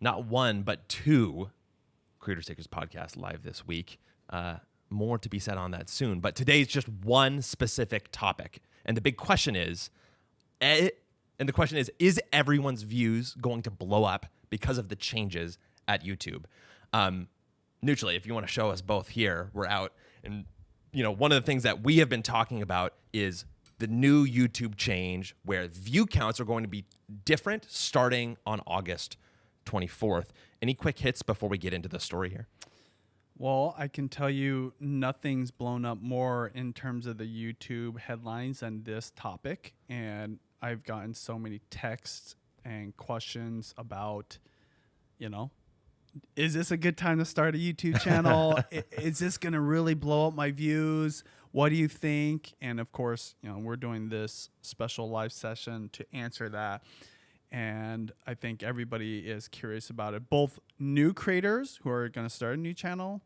not one, but two Creator Takers podcasts live this week. More to be said on that soon. But today's just one specific topic. And the big question is, is everyone's views going to blow up because of the changes at YouTube? Neutrally, if you want to show us both here, we're out. And, one of the things that we have been talking about is the new YouTube change where view counts are going to be different starting on August 24th. Any quick hits before we get into the story here? Well, I can tell you nothing's blown up more in terms of the YouTube headlines than this topic. And I've gotten so many texts and questions about, is this a good time to start a YouTube channel? Is this going to really blow up my views? What do you think? And of course, we're doing this special live session to answer that. And I think everybody is curious about it. Both new creators who are going to start a new channel,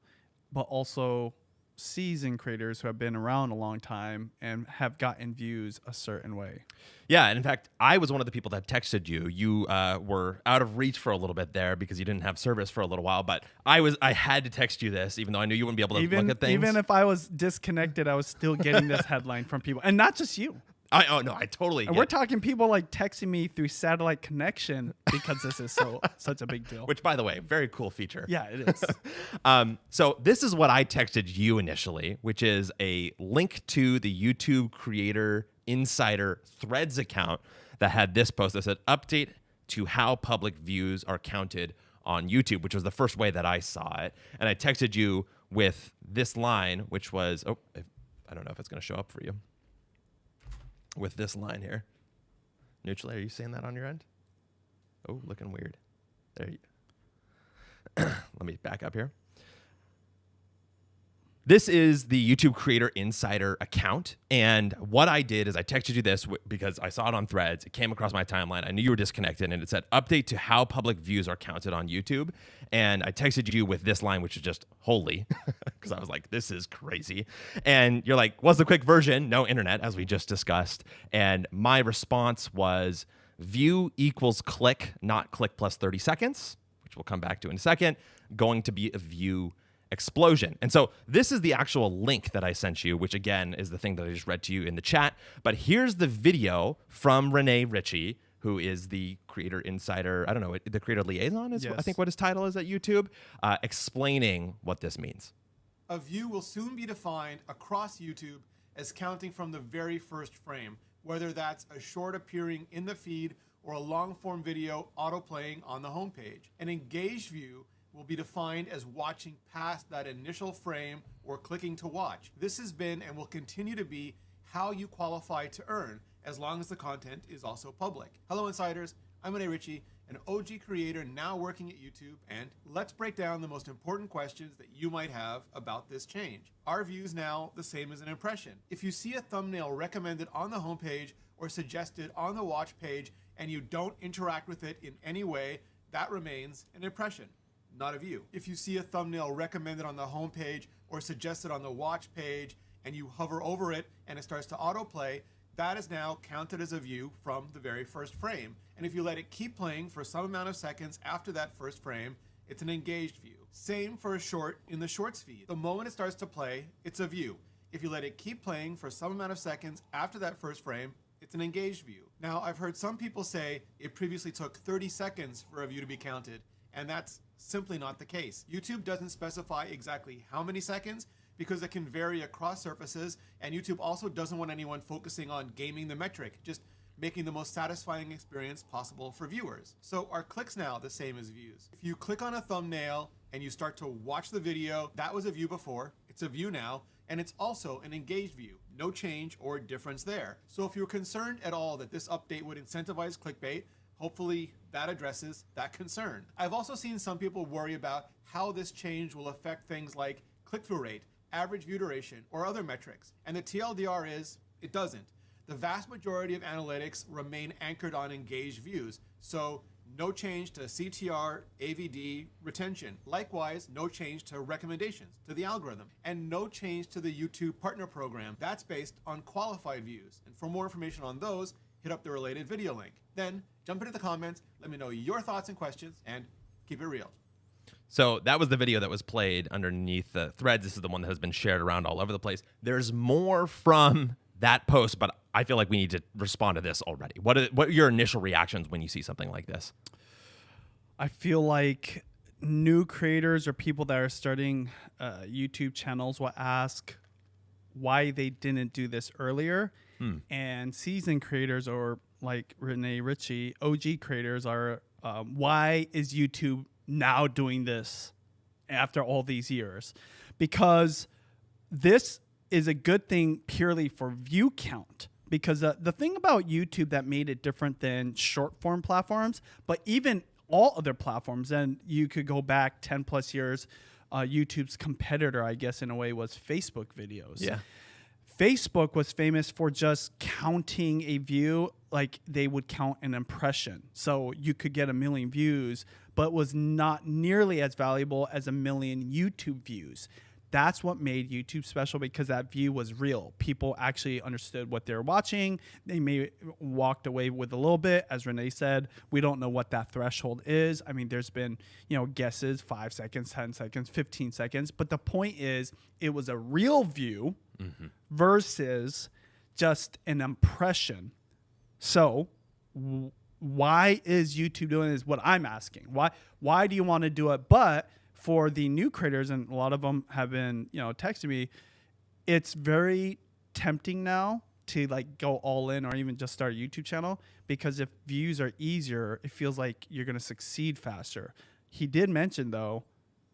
but also seasoned creators who have been around a long time and have gotten views a certain way. Yeah, and in fact, I was one of the people that texted you. You were out of reach for a little bit there because you didn't have service for a little while, but I had to text you this, even though I knew you wouldn't be able to look at things. Even if I was disconnected, I was still getting this headline from people. And not just you. I totally And we're talking people like texting me through satellite connection because this is such a big deal. Which, by the way, very cool feature. Yeah, it is. So this is what I texted you initially, which is a link to the YouTube Creator Insider Threads account that had this post that said, update to how public views are counted on YouTube, which was the first way that I saw it. And I texted you with this line, which was, I don't know if it's going to show up for you. With this line here. Neutrally, are you saying that on your end? Oh, looking weird. There you Let me back up here. This is the YouTube Creator Insider account. And what I did is I texted you this because I saw it on Threads. It came across my timeline. I knew you were disconnected. And it said, update to how public views are counted on YouTube. And I texted you with this line, which is just holy, because I was like, this is crazy. And you're like, what's the quick version? No internet, as we just discussed. And my response was view equals click, not click plus 30 seconds, which we'll come back to in a second, going to be a view explosion. And so this is the actual link that I sent you, which again is the thing that I just read to you in the chat. But here's the video from Renee Ritchie, who is the Creator Insider, I don't know, the Creator Liaison is, yes, I think what his title is at YouTube, explaining what this means. A view will soon be defined across YouTube as counting from the very first frame, whether that's a short appearing in the feed or a long-form video auto-playing on the homepage. An engaged view will be defined as watching past that initial frame or clicking to watch. This has been and will continue to be how you qualify to earn, as long as the content is also public. Hello Insiders, I'm Renee Ritchie, an OG creator now working at YouTube, and let's break down the most important questions that you might have about this change. Are views now the same as an impression? If you see a thumbnail recommended on the homepage or suggested on the watch page and you don't interact with it in any way, that remains an impression, not a view. If you see a thumbnail recommended on the homepage or suggested on the watch page and you hover over it and it starts to autoplay, that is now counted as a view from the very first frame. And if you let it keep playing for some amount of seconds after that first frame, it's an engaged view. Same for a short in the Shorts feed. The moment it starts to play, it's a view. If you let it keep playing for some amount of seconds after that first frame, it's an engaged view. Now, I've heard some people say it previously took 30 seconds for a view to be counted, and that's simply not the case. YouTube doesn't specify exactly how many seconds because it can vary across surfaces, and YouTube also doesn't want anyone focusing on gaming the metric, just making the most satisfying experience possible for viewers. So are clicks now the same as views? If you click on a thumbnail and you start to watch the video, that was a view before, it's a view now, and it's also an engaged view. No change or difference there. So if you're concerned at all that this update would incentivize clickbait, hopefully that addresses that concern. I've also seen some people worry about how this change will affect things like click-through rate, average view duration, or other metrics. And the TLDR is, it doesn't. The vast majority of analytics remain anchored on engaged views. So no change to CTR, AVD, retention. Likewise, no change to recommendations, to the algorithm, and no change to the YouTube partner program. That's based on qualified views. And for more information on those, hit up the related video link. Then jump into the comments, let me know your thoughts and questions, and Keep it real. So that was the video that was played underneath the threads. This is the one that has been shared around all over the place. There's more from that post, but I feel like we need to respond to this already. What are your initial reactions when you see something like this? I feel like new creators or people that are starting YouTube channels will ask why they didn't do this earlier. And seasoned creators, or like Renee Ritchie, OG creators, are why is YouTube now doing this after all these years? Because this is a good thing purely for view count. Because the thing about YouTube that made it different than short form platforms, but even all other platforms, and you could go back 10 plus years, YouTube's competitor, I guess, in a way, was Facebook videos. Yeah. Facebook was famous for just counting a view like they would count an impression. So you could get 1 million views, but was not nearly as valuable as 1 million YouTube views. That's what made YouTube special, because that view was real. People actually understood what they were watching. They may walked away with a little bit. As Renee said, we don't know what that threshold is. I mean, there's been, guesses, 5 seconds, 10 seconds, 15 seconds. But the point is, it was a real view versus just an impression. So why is YouTube doing this? What I'm asking. Why do you want to do it? But for the new creators, and a lot of them have been, texting me, it's very tempting now to like go all in or even just start a YouTube channel, because if views are easier, it feels like you're going to succeed faster. He did mention, though,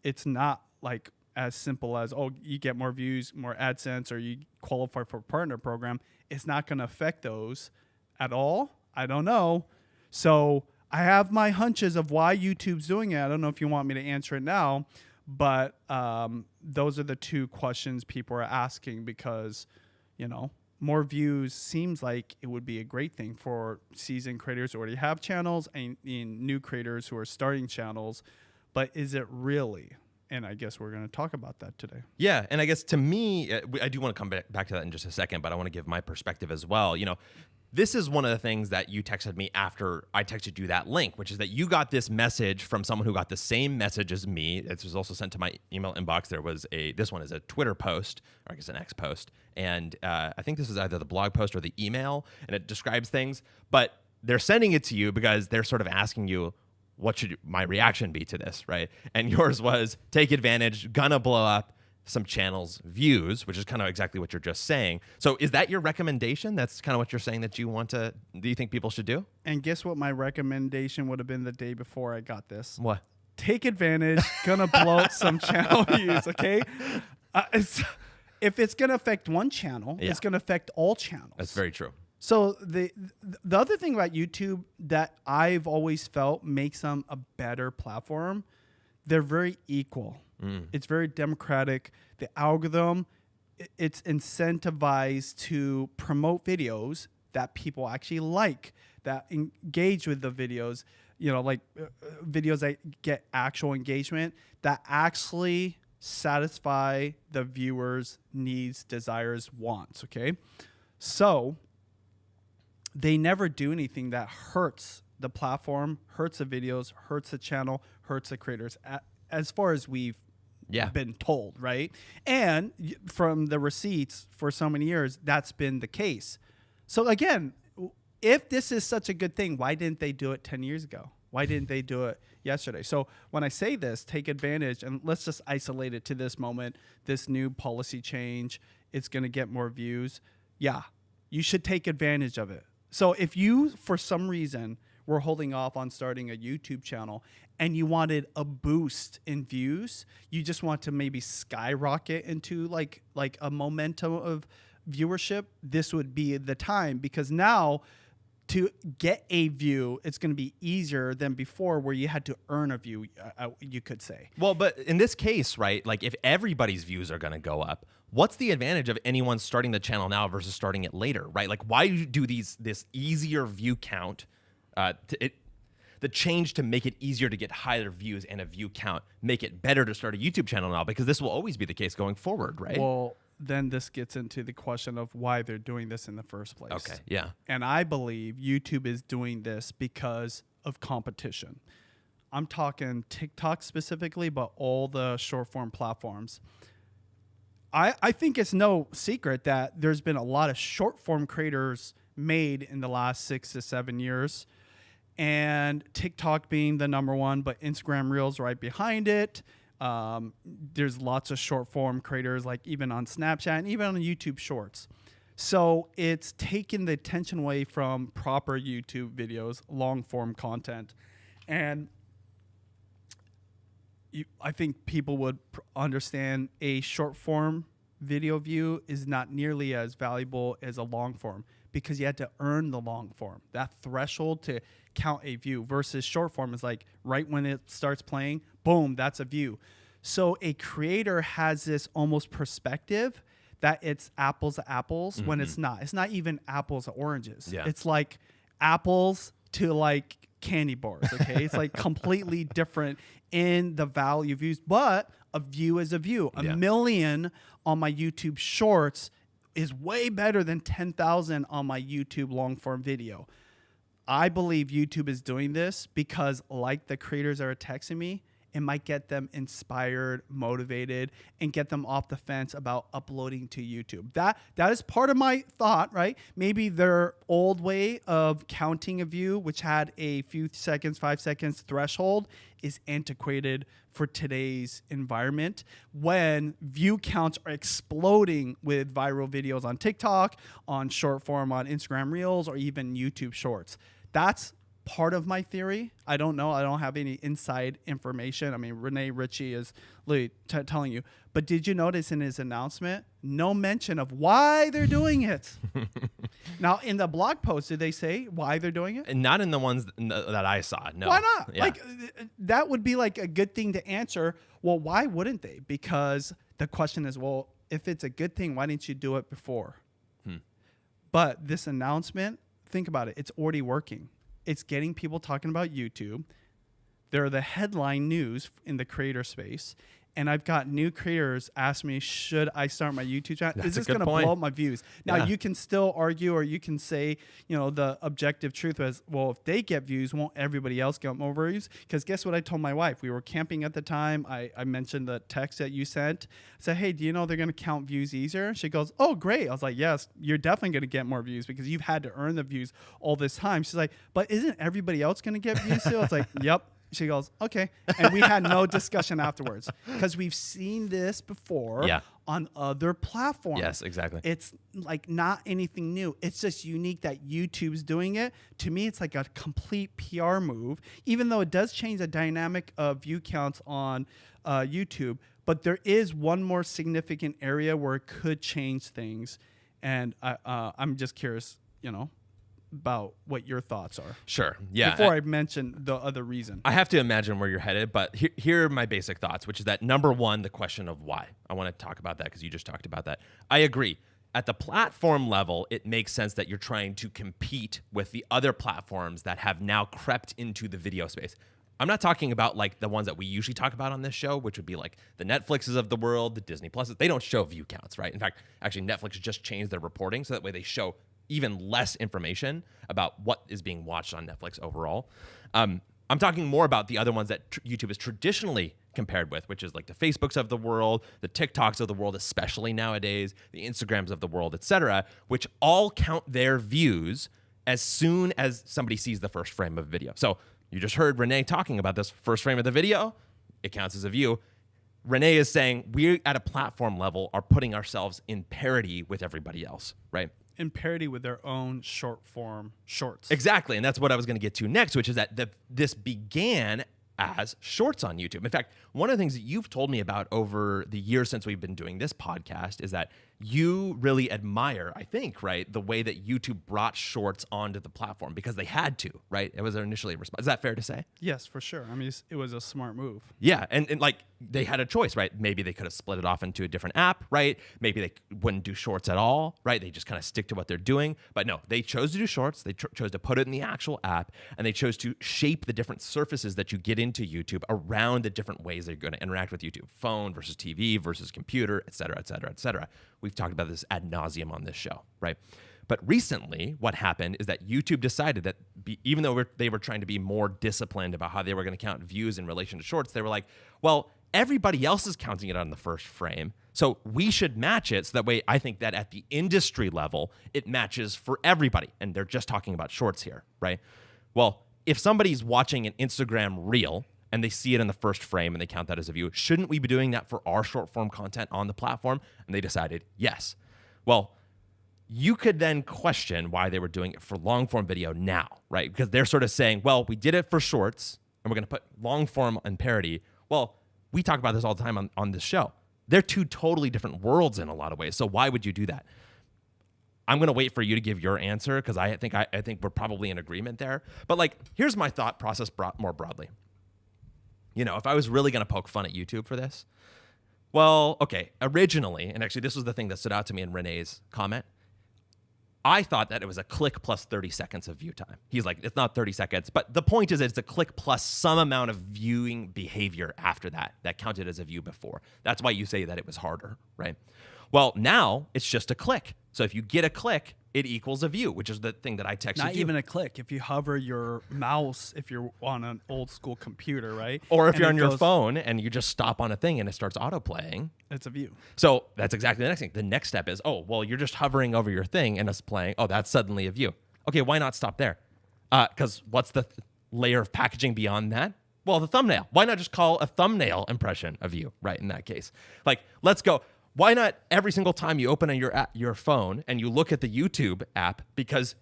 it's not like as simple as, oh, you get more views, more AdSense, or you qualify for a partner program. It's not going to affect those at all. I don't know. So I have my hunches of why YouTube's doing it. I don't know if you want me to answer it now, but those are the two questions people are asking, because, more views seems like it would be a great thing for seasoned creators who already have channels and new creators who are starting channels. But is it really? And I guess we're going to talk about that today. Yeah, and I guess to me, I do want to come back to that in just a second, but I want to give my perspective as well. This is one of the things that you texted me after I texted you that link, which is that you got this message from someone who got the same message as me. It was also sent to my email inbox. This one is a Twitter post, or I guess an X post. And I think this is either the blog post or the email, and it describes things. But they're sending it to you because they're sort of asking you, what should my reaction be to this, right? And yours was, take advantage, gonna blow up some channels' views, which is kind of exactly what you're just saying. So is that your recommendation? That's kind of what you're saying that do you think people should do? And guess what my recommendation would have been the day before I got this? What? Take advantage, gonna blow up some channel views, okay? If it's gonna affect one channel, it's gonna affect all channels. That's very true. So the other thing about YouTube that I've always felt makes them a better platform, they're very equal. It's very democratic. The algorithm, it's incentivized to promote videos that people actually like, that engage with the videos, videos that get actual engagement, that actually satisfy the viewer's needs, desires, wants, okay? So they never do anything that hurts the platform, hurts the videos, hurts the channel, hurts the creators, as far as we've been told, right? And from the receipts for so many years, that's been the case. So again, if this is such a good thing, why didn't they do it 10 years ago? Why didn't they do it yesterday? So when I say this, take advantage, and let's just isolate it to this moment, this new policy change, it's going to get more views. Yeah, you should take advantage of it. So if you, for some reason, were holding off on starting a YouTube channel and you wanted a boost in views, you just want to maybe skyrocket into like a momentum of viewership, this would be the time, because now to get a view, it's going to be easier than before, where you had to earn a view, you could say. Well, but in this case, right, like if everybody's views are going to go up, what's the advantage of anyone starting the channel now versus starting it later, right? Like, why do this easier view count, the change to make it easier to get higher views and a view count, make it better to start a YouTube channel now? Because this will always be the case going forward, right? Well, then this gets into the question of why they're doing this in the first place. Okay, yeah. And I believe YouTube is doing this because of competition. I'm talking TikTok specifically, but all the short form platforms. I think it's no secret that there's been a lot of short form creators made in the last 6 to 7 years, and TikTok being the number one, but Instagram Reels right behind it. There's lots of short form creators, like even on Snapchat and even on YouTube Shorts. So it's taken the attention away from proper YouTube videos, long form content. And I think people would understand a short form video view is not nearly as valuable as a long form, because you had to earn the long form, that threshold to count a view, versus short form is like right when it starts playing, boom, that's a view. So a creator has this almost perspective that it's apples to apples when it's not. It's not even apples to oranges. Yeah. It's like apples to like candy bars, okay? It's like completely different in the value views, but a view is a view. A million on my YouTube Shorts is way better than 10,000 on my YouTube long form video. I believe YouTube is doing this because, like the creators that are texting me, it might get them inspired, motivated, and get them off the fence about uploading to YouTube. That is part of my thought, right? Maybe their old way of counting a view, which had a few seconds, 5 seconds threshold, is antiquated for today's environment, when view counts are exploding with viral videos on TikTok, on short form on Instagram Reels, or even YouTube Shorts. That's part of my theory. I don't know. I don't have any inside information. I mean, Rene Ritchie is literally telling you. But did you notice in his announcement, no mention of why they're doing it? Now, in the blog post, did they say why they're doing it? And not in the ones that I saw. No. Why not? Yeah. Like, that would be like a good thing to answer. Well, why wouldn't they? Because the question is, well, if it's a good thing, why didn't you do it before? But this announcement, think about it. It's already working. It's getting people talking about YouTube. They're the headline news in the creator space. And I've got new creators ask me, should I start my YouTube channel? Is this going to blow up my views? Now, you can still argue, or you can say, you know, the objective truth is, well, if they get views, won't everybody else get more views? Because guess what I told my wife? We were camping at the time. I mentioned the text that you sent. I said, hey, do you know they're going to count views easier? She goes, oh, great. I was like, yes, you're definitely going to get more views because you've had to earn the views all this time. She's like, but isn't everybody else going to get views too? I was like, yep. She goes, okay. And we had no discussion afterwards because we've seen this before on other platforms. Yes, exactly. It's like not anything new. It's just unique that YouTube's doing it. To me, it's like a complete PR move, even though it does change the dynamic of view counts on YouTube. But there is one more significant area where it could change things. And I'm just curious, you know, about what your thoughts are. Sure. Yeah. Before I mention the other reason. I have to imagine where you're headed, but here are my basic thoughts, which is that number one, the question of why. I want to talk about that because you just talked about that. I agree. At the platform level, it makes sense that you're trying to compete with the other platforms that have now crept into the video space. I'm not talking about like the ones that we usually talk about on this show, which would be like the Netflixes of the world, the Disney Pluses. They don't show view counts, right? In fact, actually, Netflix just changed their reporting so that way they show even less information about what is being watched on Netflix overall. I'm talking more about the other ones that YouTube is traditionally compared with, which is like the Facebooks of the world, the TikToks of the world, especially nowadays, the Instagrams of the world, etc., which all count their views as soon as somebody sees the first frame of a video. So you just heard Rene talking about this first frame of the video. It counts as a view. Rene is saying we at a platform level are putting ourselves in parity with everybody else, right? In parity with their own short form shorts. Exactly. And that's what I was going to get to next, which is that this began as shorts on YouTube. In fact, one of the things that you've told me about over the years since we've been doing this podcast is that you really admire, I think, right, the way that YouTube brought shorts onto the platform because they had to, right? It was initially a response. Is that fair to say? Yes, for sure. I mean, it was a smart move. Yeah, and like they had a choice, right? Maybe they could have split it off into a different app, right? Maybe they wouldn't do shorts at all, right? They just kind of stick to what they're doing. But no, they chose to do shorts. They chose to put it in the actual app, and they chose to shape the different surfaces that you get into YouTube around the different ways they're going to interact with YouTube. Phone versus TV versus computer, et cetera, et cetera, et cetera. We've talked about this ad nauseum on this show, right? But recently, what happened is that YouTube decided that even though they were trying to be more disciplined about how they were going to count views in relation to shorts, they were like, well, everybody else is counting it on the first frame, so we should match it. So that way, I think that at the industry level, it matches for everybody. And they're just talking about shorts here, right? Well, if somebody's watching an Instagram reel and they see it in the first frame and they count that as a view, shouldn't we be doing that for our short form content on the platform? And they decided yes. Well, you could then question why they were doing it for long form video now, right? Because they're sort of saying, well, we did it for shorts and we're going to put long form and parody. Well, we talk about this all the time on this show. They're two totally different worlds in a lot of ways. So why would you do that? I'm going to wait for you to give your answer because I think we're probably in agreement there. But like, here's my thought process more broadly. You know, if I was really going to poke fun at YouTube for this, well, okay, originally, and actually this was the thing that stood out to me in Renee's comment, I thought that it was a click plus 30 seconds of view time. He's like, it's not 30 seconds, but the point is it's a click plus some amount of viewing behavior after that counted as a view before. That's why you say that it was harder, right? Well, now it's just a click. So if you get a click, it equals a view, which is the thing that I texted you. Not even a click. If you hover your mouse, if you're on an old school computer, right? Or if you're on your phone and you just stop on a thing and it starts autoplaying. It's a view. So that's exactly the next thing. The next step is, oh, well, you're just hovering over your thing and it's playing. Oh, that's suddenly a view. Okay, why not stop there? Because what's the layer of packaging beyond that? Well, the thumbnail. Why not just call a thumbnail impression a view, right, in that case? Like, let's go. Why not every single time you open your phone and you look at the YouTube app, because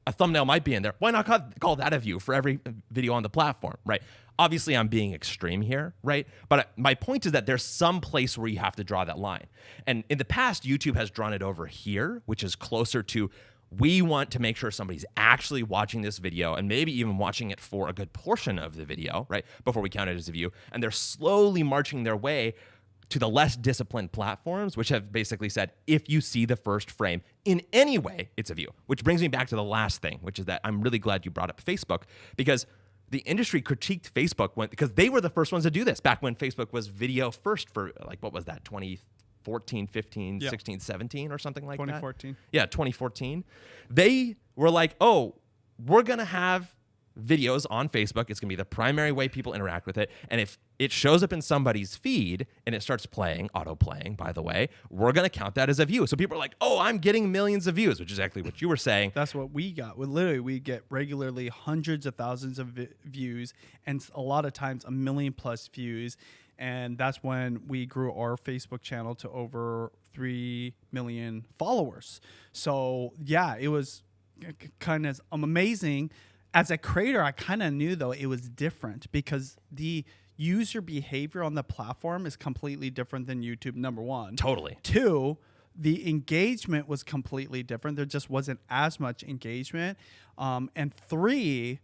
a thumbnail might be in there, why not call that a view for every video on the platform, right? Obviously, I'm being extreme here, right? But my point is that there's some place where you have to draw that line. And in the past, YouTube has drawn it over here, which is closer to, we want to make sure somebody's actually watching this video and maybe even watching it for a good portion of the video, right, before we count it as a view. And they're slowly marching their way to the less disciplined platforms, which have basically said, if you see the first frame in any way, it's a view. Which brings me back to the last thing, which is that I'm really glad you brought up Facebook, because the industry critiqued Facebook because they were the first ones to do this back when Facebook was video first for, like, what was that, 2014, 15, 16, 17 or something like 2014. That? Yeah, 2014. They were like, oh, we're going to have videos on Facebook. It's going to be the primary way people interact with it. And if it shows up in somebody's feed and it starts playing, auto-playing, by the way, we're going to count that as a view. So people are like, oh, I'm getting millions of views, which is exactly what you were saying. That's what we got. We get regularly hundreds of thousands of views and a lot of times 1 million plus views. And that's when we grew our Facebook channel to over 3 million followers. So yeah, it was kind of amazing. As a creator, I kind of knew, though, it was different because the user behavior on the platform is completely different than YouTube, number one. Totally. Two, the engagement was completely different. There just wasn't as much engagement. And three,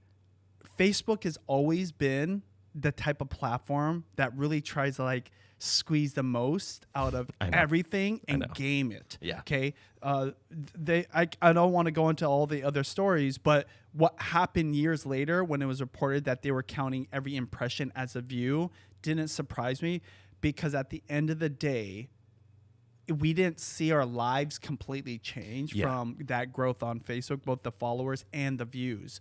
Facebook has always been the type of platform that really tries to, like, squeeze the most out of everything and game it. Yeah. Okay. I don't want to go into all the other stories, but what happened years later when it was reported that they were counting every impression as a view didn't surprise me, because at the end of the day, we didn't see our lives completely change from that growth on Facebook, both the followers and the views.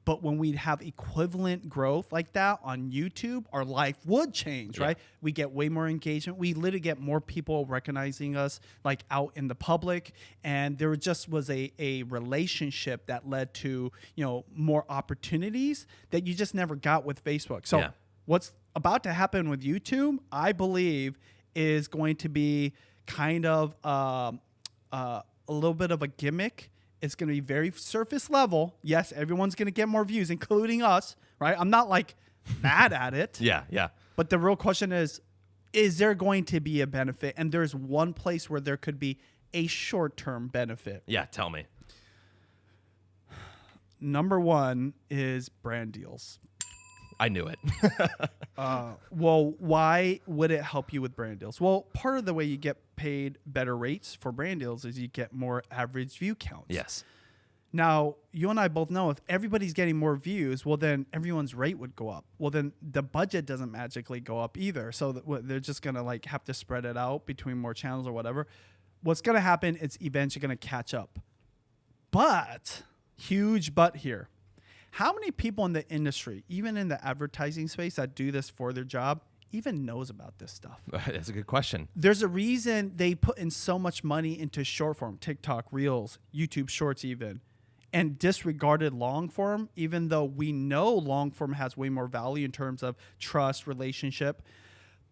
But when we have equivalent growth like that on YouTube, our life would change, right? We get way more engagement. We literally get more people recognizing us, like, out in the public. And there just was a relationship that led to, you know, more opportunities that you just never got with Facebook. So what's about to happen with YouTube, I believe, is going to be kind of a little bit of a gimmick. It's going to be very surface level. Yes, everyone's going to get more views, including us, right? I'm not, like, mad at it. Yeah. But the real question is there going to be a benefit? And there's one place where there could be a short-term benefit. Yeah, tell me. Number one is brand deals. I knew it. Well, why would it help you with brand deals? Well, part of the way you get paid better rates for brand deals is you get more average view counts. Yes. Now, you and I both know if everybody's getting more views, well, then everyone's rate would go up. Well, then the budget doesn't magically go up either. So they're just going to, like, have to spread it out between more channels or whatever. What's going to happen is eventually going to catch up. But, huge but here. How many people in the industry, even in the advertising space that do this for their job, even knows about this stuff? That's a good question. There's a reason they put in so much money into short form, TikTok, Reels, YouTube Shorts even, and disregarded long form, even though we know long form has way more value in terms of trust, relationship,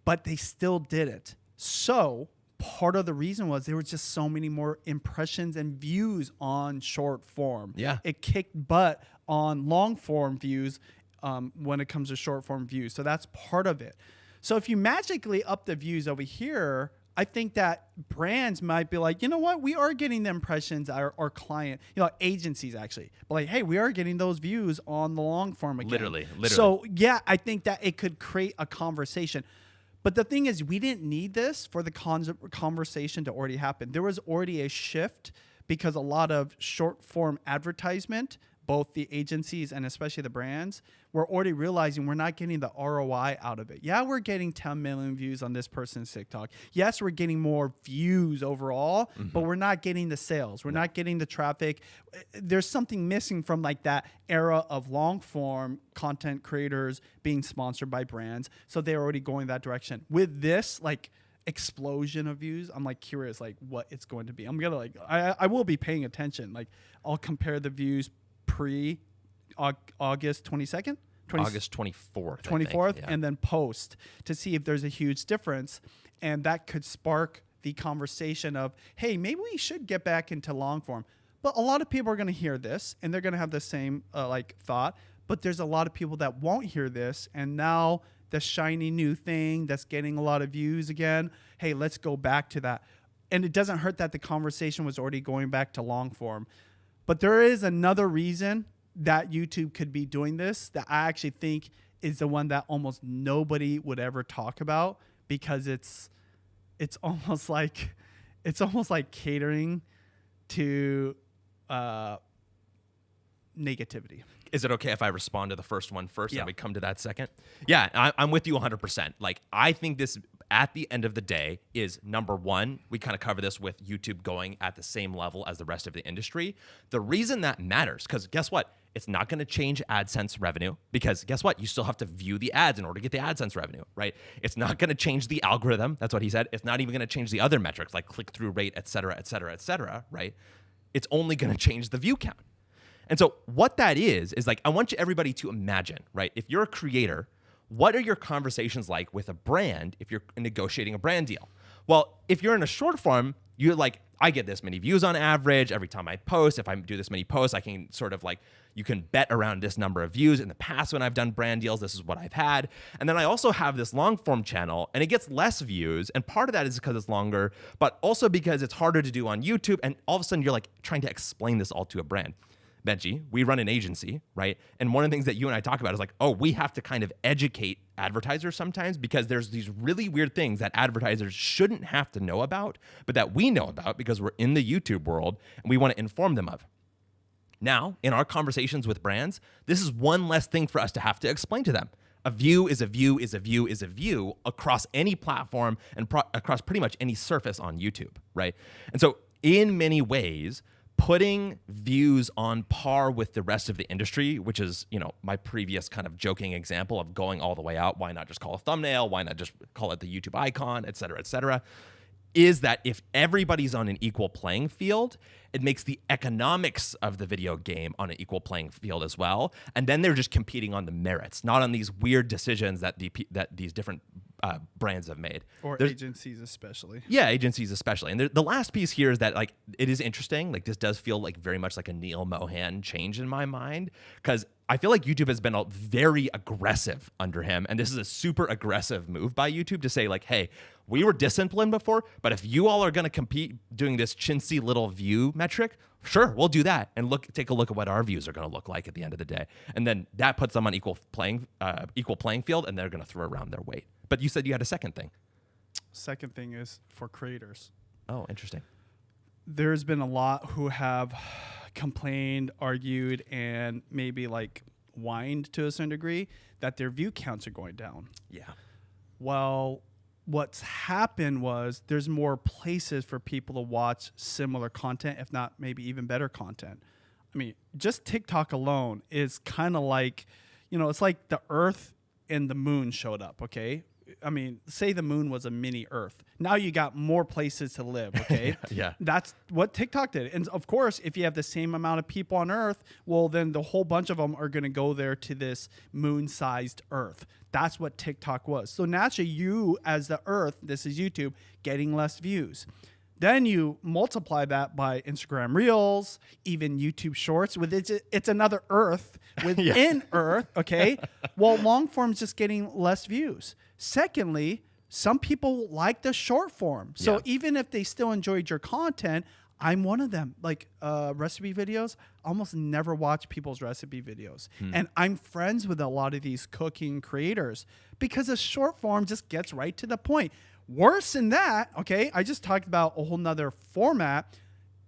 but they still did it. So part of the reason was there were just so many more impressions and views on short form. Yeah. It kicked butt on long form views when it comes to short form views. So that's part of it. So if you magically up the views over here, I think that brands might be like, you know what, we are getting the impressions, our client, agencies actually, but like, hey, we are getting those views on the long form again. Literally. So yeah, I think that it could create a conversation. But the thing is, we didn't need this for the conversation to already happen. There was already a shift because a lot of short form advertisement, both the agencies and especially the brands, were already realizing we're not getting the ROI out of it. Yeah, we're getting 10 million views on this person's TikTok. Yes, we're getting more views overall, but we're not getting the sales. We're not getting the traffic. There's something missing from like that era of long form content creators being sponsored by brands. So they're already going that direction. With this, like, explosion of views, I'm like curious like what it's going to be. I'm gonna like I will be paying attention. Like, I'll compare the views pre August 22nd, August 24th, 24th, yeah. and then post to see if there's a huge difference, and that could spark the conversation of, hey, maybe we should get back into long form. But a lot of people are going to hear this and they're going to have the same thought, but there's a lot of people that won't hear this, and now the shiny new thing that's getting a lot of views again, hey, let's go back to that. And it doesn't hurt that the conversation was already going back to long form. But there is another reason that YouTube could be doing this that I actually think is the one that almost nobody would ever talk about, because it's almost like catering to negativity. Is it okay if I respond to the first one first Yeah. and we come to that second? Yeah, I'm with you 100%. Like, I think this, at the end of the day, is number one. We kind of cover this with YouTube going at the same level as the rest of the industry. The reason that matters, because guess what? It's not going to change AdSense revenue, because guess what? You still have to view the ads in order to get the AdSense revenue, right? It's not going to change the algorithm. That's what he said. It's not even going to change the other metrics like click-through rate, et cetera, et cetera, et cetera, right? It's only going to change the view count. And so what that is like, I want everybody to imagine, right? If you're a creator, what are your conversations like with a brand if you're negotiating a brand deal? Well, if you're in a short form, you're like, I get this many views on average every time I post. If I do this many posts, I can sort of like, you can bet around this number of views. In the past, when I've done brand deals, this is what I've had. And then I also have this long form channel, and it gets less views. And part of that is because it's longer, but also because it's harder to do on YouTube. And all of a sudden, you're like trying to explain this all to a brand. Benji, we run an agency, right? And one of the things that you and I talk about is like, oh, we have to kind of educate advertisers sometimes, because there's these really weird things that advertisers shouldn't have to know about, but that we know about because we're in the YouTube world and we want to inform them of. Now, in our conversations with brands, this is one less thing for us to have to explain to them. A view is a view is a view is a view across any platform and across pretty much any surface on YouTube, right? And so in many ways, putting views on par with the rest of the industry, which is, my previous kind of joking example of going all the way out, why not just call a thumbnail? Why not just call it the YouTube icon, et cetera, is that if everybody's on an equal playing field, it makes the economics of the video game on an equal playing field as well. And then they're just competing on the merits, not on these weird decisions that these different brands have made. Or agencies especially. Yeah, agencies especially. And the last piece here is that, like, it is interesting. Like, this does feel like very much like a Neil Mohan change in my mind, because I feel like YouTube has been very aggressive under him. And this is a super aggressive move by YouTube to say, like, hey, we were disciplined before, but if you all are going to compete doing this chintzy little view metric, sure, we'll do that. And take a look at what our views are going to look like at the end of the day. And then that puts them on equal playing field, and they're going to throw around their weight. But you said you had a second thing. Second thing is for creators. Oh, interesting. There's been a lot who have complained, argued, and maybe like whined to a certain degree that their view counts are going down. Yeah. Well, what's happened was there's more places for people to watch similar content, if not maybe even better content. I mean, just TikTok alone is kind of like, it's like the Earth and the moon showed up, okay? I mean, say the moon was a mini Earth. Now you got more places to live, okay? Yeah. That's what TikTok did. And of course, if you have the same amount of people on Earth, well, then the whole bunch of them are going to go there to this moon-sized Earth. That's what TikTok was. So naturally, you as the Earth, this is YouTube, getting less views. Then you multiply that by Instagram Reels, even YouTube Shorts. With it's another Earth within Earth, okay? Well, long form's just getting less views. Secondly, some people like the short form. So even if they still enjoyed your content, I'm one of them. Like recipe videos, I almost never watch people's recipe videos. And I'm friends with a lot of these cooking creators because the short form just gets right to the point. Worse than that, okay, I just talked about a whole nother format,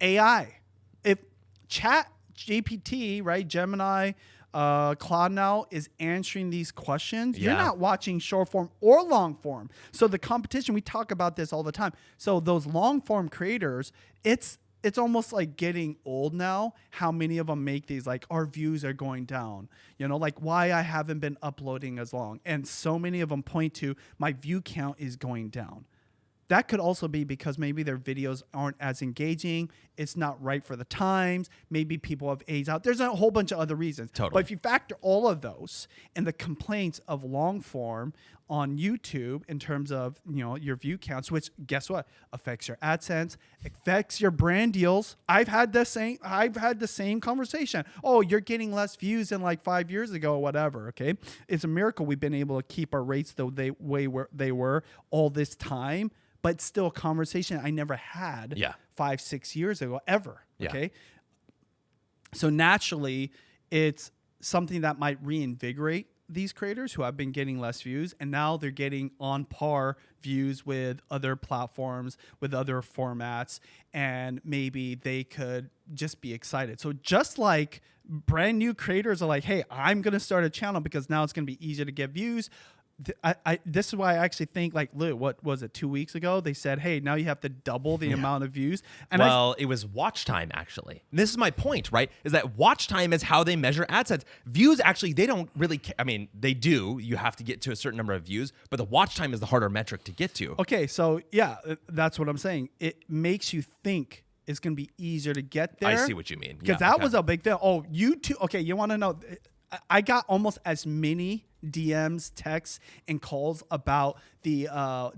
AI. If Chat GPT, right, Gemini, Cloud now is answering these questions, you're not watching short form or long form. So the competition, we talk about this all the time. So those long form creators, it's almost like getting old now, how many of them make these, like, our views are going down, like why I haven't been uploading as long. And so many of them point to my view count is going down. That could also be because maybe their videos aren't as engaging. It's not right for the times. Maybe people have aged out. There's a whole bunch of other reasons. Totally. But if you factor all of those and the complaints of long form on YouTube in terms of, your view counts, which guess what? Affects your AdSense, affects your brand deals. I've had the same conversation. Oh, you're getting less views than like 5 years ago or whatever, okay? It's a miracle we've been able to keep our rates the way they were all this time. But still a conversation I never had 5-6 years ago, ever. Okay. So naturally, it's something that might reinvigorate these creators who have been getting less views. And now they're getting on par views with other platforms, with other formats. And maybe they could just be excited. So just like brand new creators are like, hey, I'm going to start a channel because now it's going to be easier to get views. This is why I actually think, like, Lou, what was it, 2 weeks ago? They said, hey, now you have to double the amount of views. And it was watch time, actually. And this is my point, right? Is that watch time is how they measure AdSense. Views, actually, they don't really I mean, they do. You have to get to a certain number of views, but the watch time is the harder metric to get to. Okay, so, yeah, that's what I'm saying. It makes you think it's going to be easier to get there. I see what you mean. Because that was a big thing. Oh, YouTube. Okay, you want to know... I got almost as many DMs, texts, and calls about the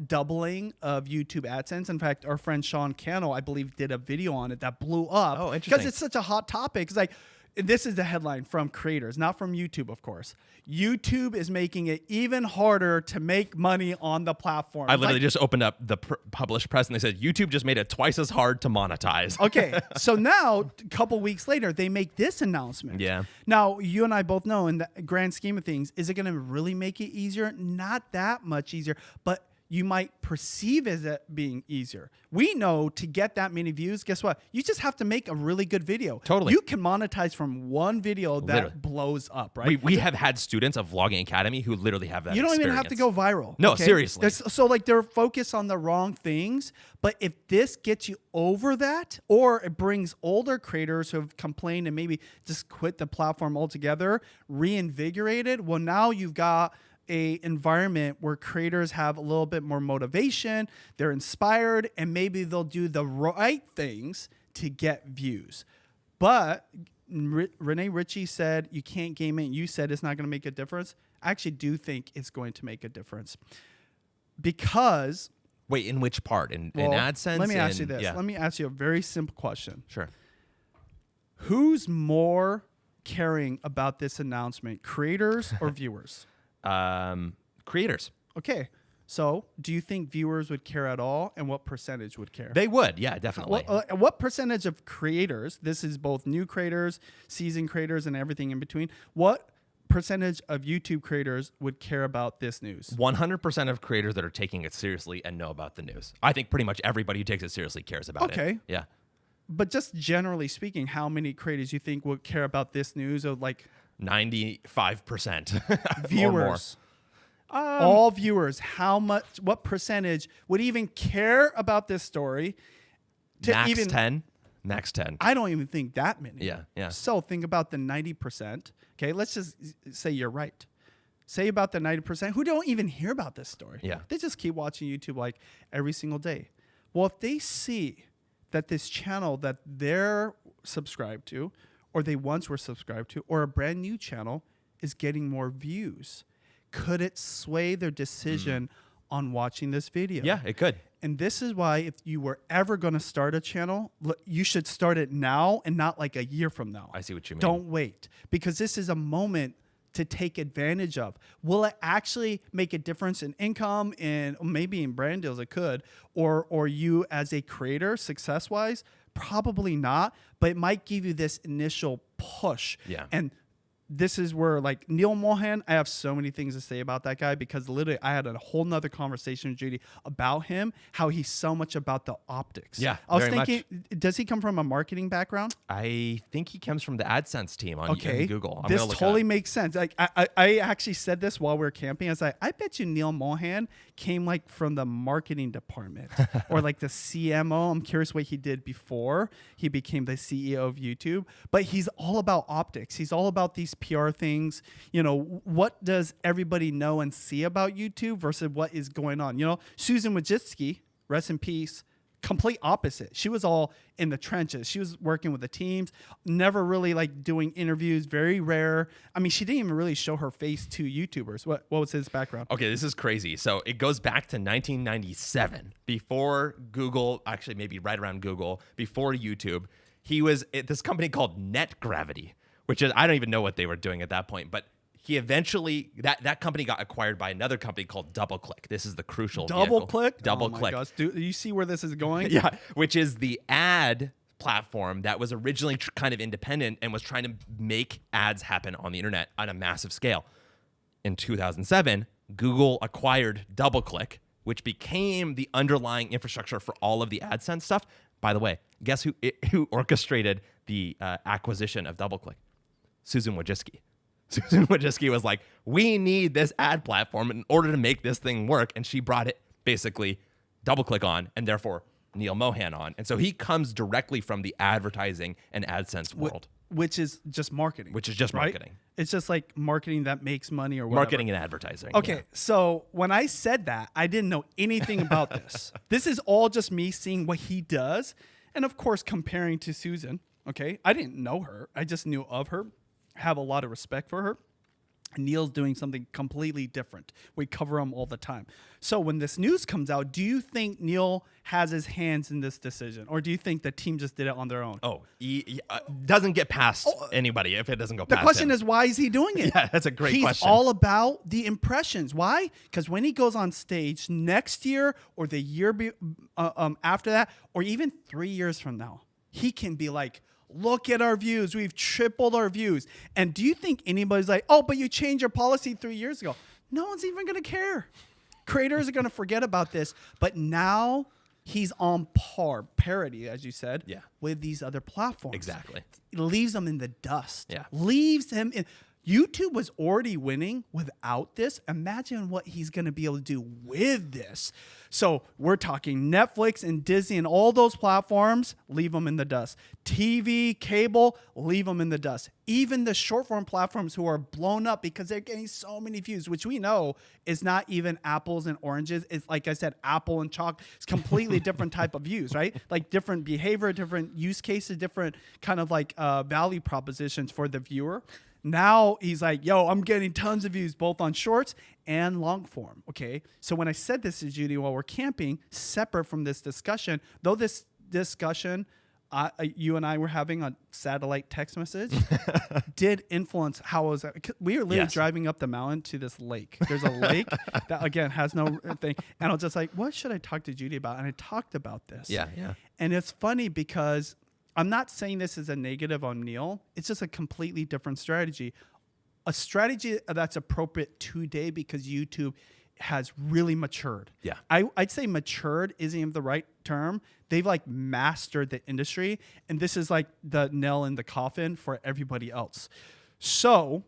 doubling of YouTube AdSense. In fact, our friend Sean Cano, I believe, did a video on it that blew up. Oh, interesting. Because it's such a hot topic. It's like, this is the headline from creators, not from YouTube, of course. YouTube is making it even harder to make money on the platform. I literally just opened up the published press and they said, YouTube just made it twice as hard to monetize. Okay, so now, a couple weeks later, they make this announcement. Yeah. Now, you and I both know, in the grand scheme of things, is it going to really make it easier? Not that much easier, but you might perceive as it being easier. We know to get that many views, guess what? You just have to make a really good video. Totally. You can monetize from one video that Literally. blows up, right? We have had students of Vlogging Academy who literally have that You don't experience. even have to go viral. No, seriously. So like they're focused on the wrong things. But if this gets you over that, or it brings older creators who have complained and maybe just quit the platform altogether, reinvigorated, well, now you've got a environment where creators have a little bit more motivation, they're inspired, and maybe they'll do the right things to get views. But Renee Ritchie said you can't game it. You said it's not going to make a difference. I actually do think it's going to make a difference. Because... Wait, in which part? In AdSense? Let me ask you this. Yeah. Let me ask you a very simple question. Sure. Who's more caring about this announcement, creators or viewers? Creators. Okay. So do you think viewers would care at all, and what percentage would care? They would, yeah, definitely. What percentage of creators, this is both new creators, seasoned creators, and everything in between, what percentage of YouTube creators would care about this news? 100% of creators that are taking it seriously and know about the news. I think pretty much everybody who takes it seriously cares about it. Okay. Yeah. But just generally speaking, how many creators you think would care about this news? Of like 95% viewers. or more. All viewers, what percentage would even care about this story? Max 10. Max 10. I don't even think that many. Yeah. So think about the 90%. Okay, let's just say you're right. Say about the 90% who don't even hear about this story. Yeah. They just keep watching YouTube like every single day. Well, if they see that this channel that they're subscribed to, or they once were subscribed to, or a brand new channel is getting more views, could it sway their decision on watching this video? Yeah, it could. And this is why if you were ever going to start a channel, you should start it now and not like a year from now. I see what you mean. Don't wait, because this is a moment to take advantage of. Will it actually make a difference in income, and maybe in brand deals it could, or you as a creator success-wise? Probably not, but it might give you this initial push. Yeah. And this is where, like, Neil Mohan, I have so many things to say about that guy, because literally I had a whole nother conversation with Judy about him, how he's so much about the optics. Yeah, I was very thinking, does he come from a marketing background? I think he comes from the AdSense team on Google. I'm this gonna look totally it up. makes sense. Like I actually said this while we were camping. I was like, I bet you Neil Mohan came like from the marketing department or like the CMO. I'm curious what he did before he became the CEO of YouTube. But he's all about optics. He's all about these PR things. You know, what does everybody know and see about YouTube versus what is going on? You know, Susan Wojcicki, rest in peace, complete opposite. She was all in the trenches. She was working with the teams, never really like doing interviews, very rare. I mean, she didn't even really show her face to YouTubers. What was his background? Okay, this is crazy. So it goes back to 1997, before Google, actually maybe right around Google, before YouTube. He was at this company called Net Gravity, which is, I don't even know what they were doing at that point, but he eventually, that company got acquired by another company called DoubleClick. This is the crucial vehicle. DoubleClick? DoubleClick. Oh my gosh. Do you see where this is going? Yeah, which is the ad platform that was originally kind of independent and was trying to make ads happen on the internet on a massive scale. In 2007, Google acquired DoubleClick, which became the underlying infrastructure for all of the AdSense stuff. By the way, guess who orchestrated the acquisition of DoubleClick? Susan Wojcicki. Susan Wojcicki was like, we need this ad platform in order to make this thing work. And she brought it basically DoubleClick on, and therefore Neil Mohan on. And so he comes directly from the advertising and AdSense world. Which is just marketing. Which is just right? marketing. It's just like marketing that makes money or whatever. Marketing and advertising. Okay, yeah. so when I said that, I didn't know anything about this. This is all just me seeing what he does. And of course, comparing to Susan. Okay, I didn't know her. I just knew of her. Have a lot of respect for her. Neil's doing something completely different. We cover him all the time. So when this news comes out, do you think Neil has his hands in this decision? Or do you think the team just did it on their own? Oh, he doesn't get past anybody if it doesn't go past The question him. is, why is he doing it? Yeah, that's a great question. He's all about the impressions. Why? Because when he goes on stage next year or the year after that, or even 3 years from now, he can be like, look at our views. We've tripled our views. And do you think anybody's like, oh, but you changed your policy 3 years ago? No one's even going to care. Creators are going to forget about this. But now he's on parity, as you said, with these other platforms. Exactly. It leaves them in the dust. Yeah. Leaves him in. YouTube was already winning without this. Imagine what he's going to be able to do with this. So we're talking Netflix and Disney and all those platforms, leave them in the dust. TV, cable, leave them in the dust. Even the short form platforms who are blown up because they're getting so many views, which we know is not even apples and oranges. It's like I said, apple and chocolate. It's completely different type of views, right? Like different behavior, different use cases, different kind of like value propositions for the viewer. Now he's like, yo, I'm getting tons of views both on shorts and long form. Okay. So when I said this to Judy while we're camping, separate from this discussion, though this discussion you and I were having on satellite text message did influence how I was. We were literally driving up the mountain to this lake. There's a lake that, again, has no thing. And I was just like, what should I talk to Judy about? And I talked about this. Yeah. And it's funny because I'm not saying this is a negative on Neil. It's just a completely different strategy. A strategy that's appropriate today because YouTube has really matured. Yeah. I'd say matured isn't even the right term. They've like mastered the industry. And this is like the nail in the coffin for everybody else. So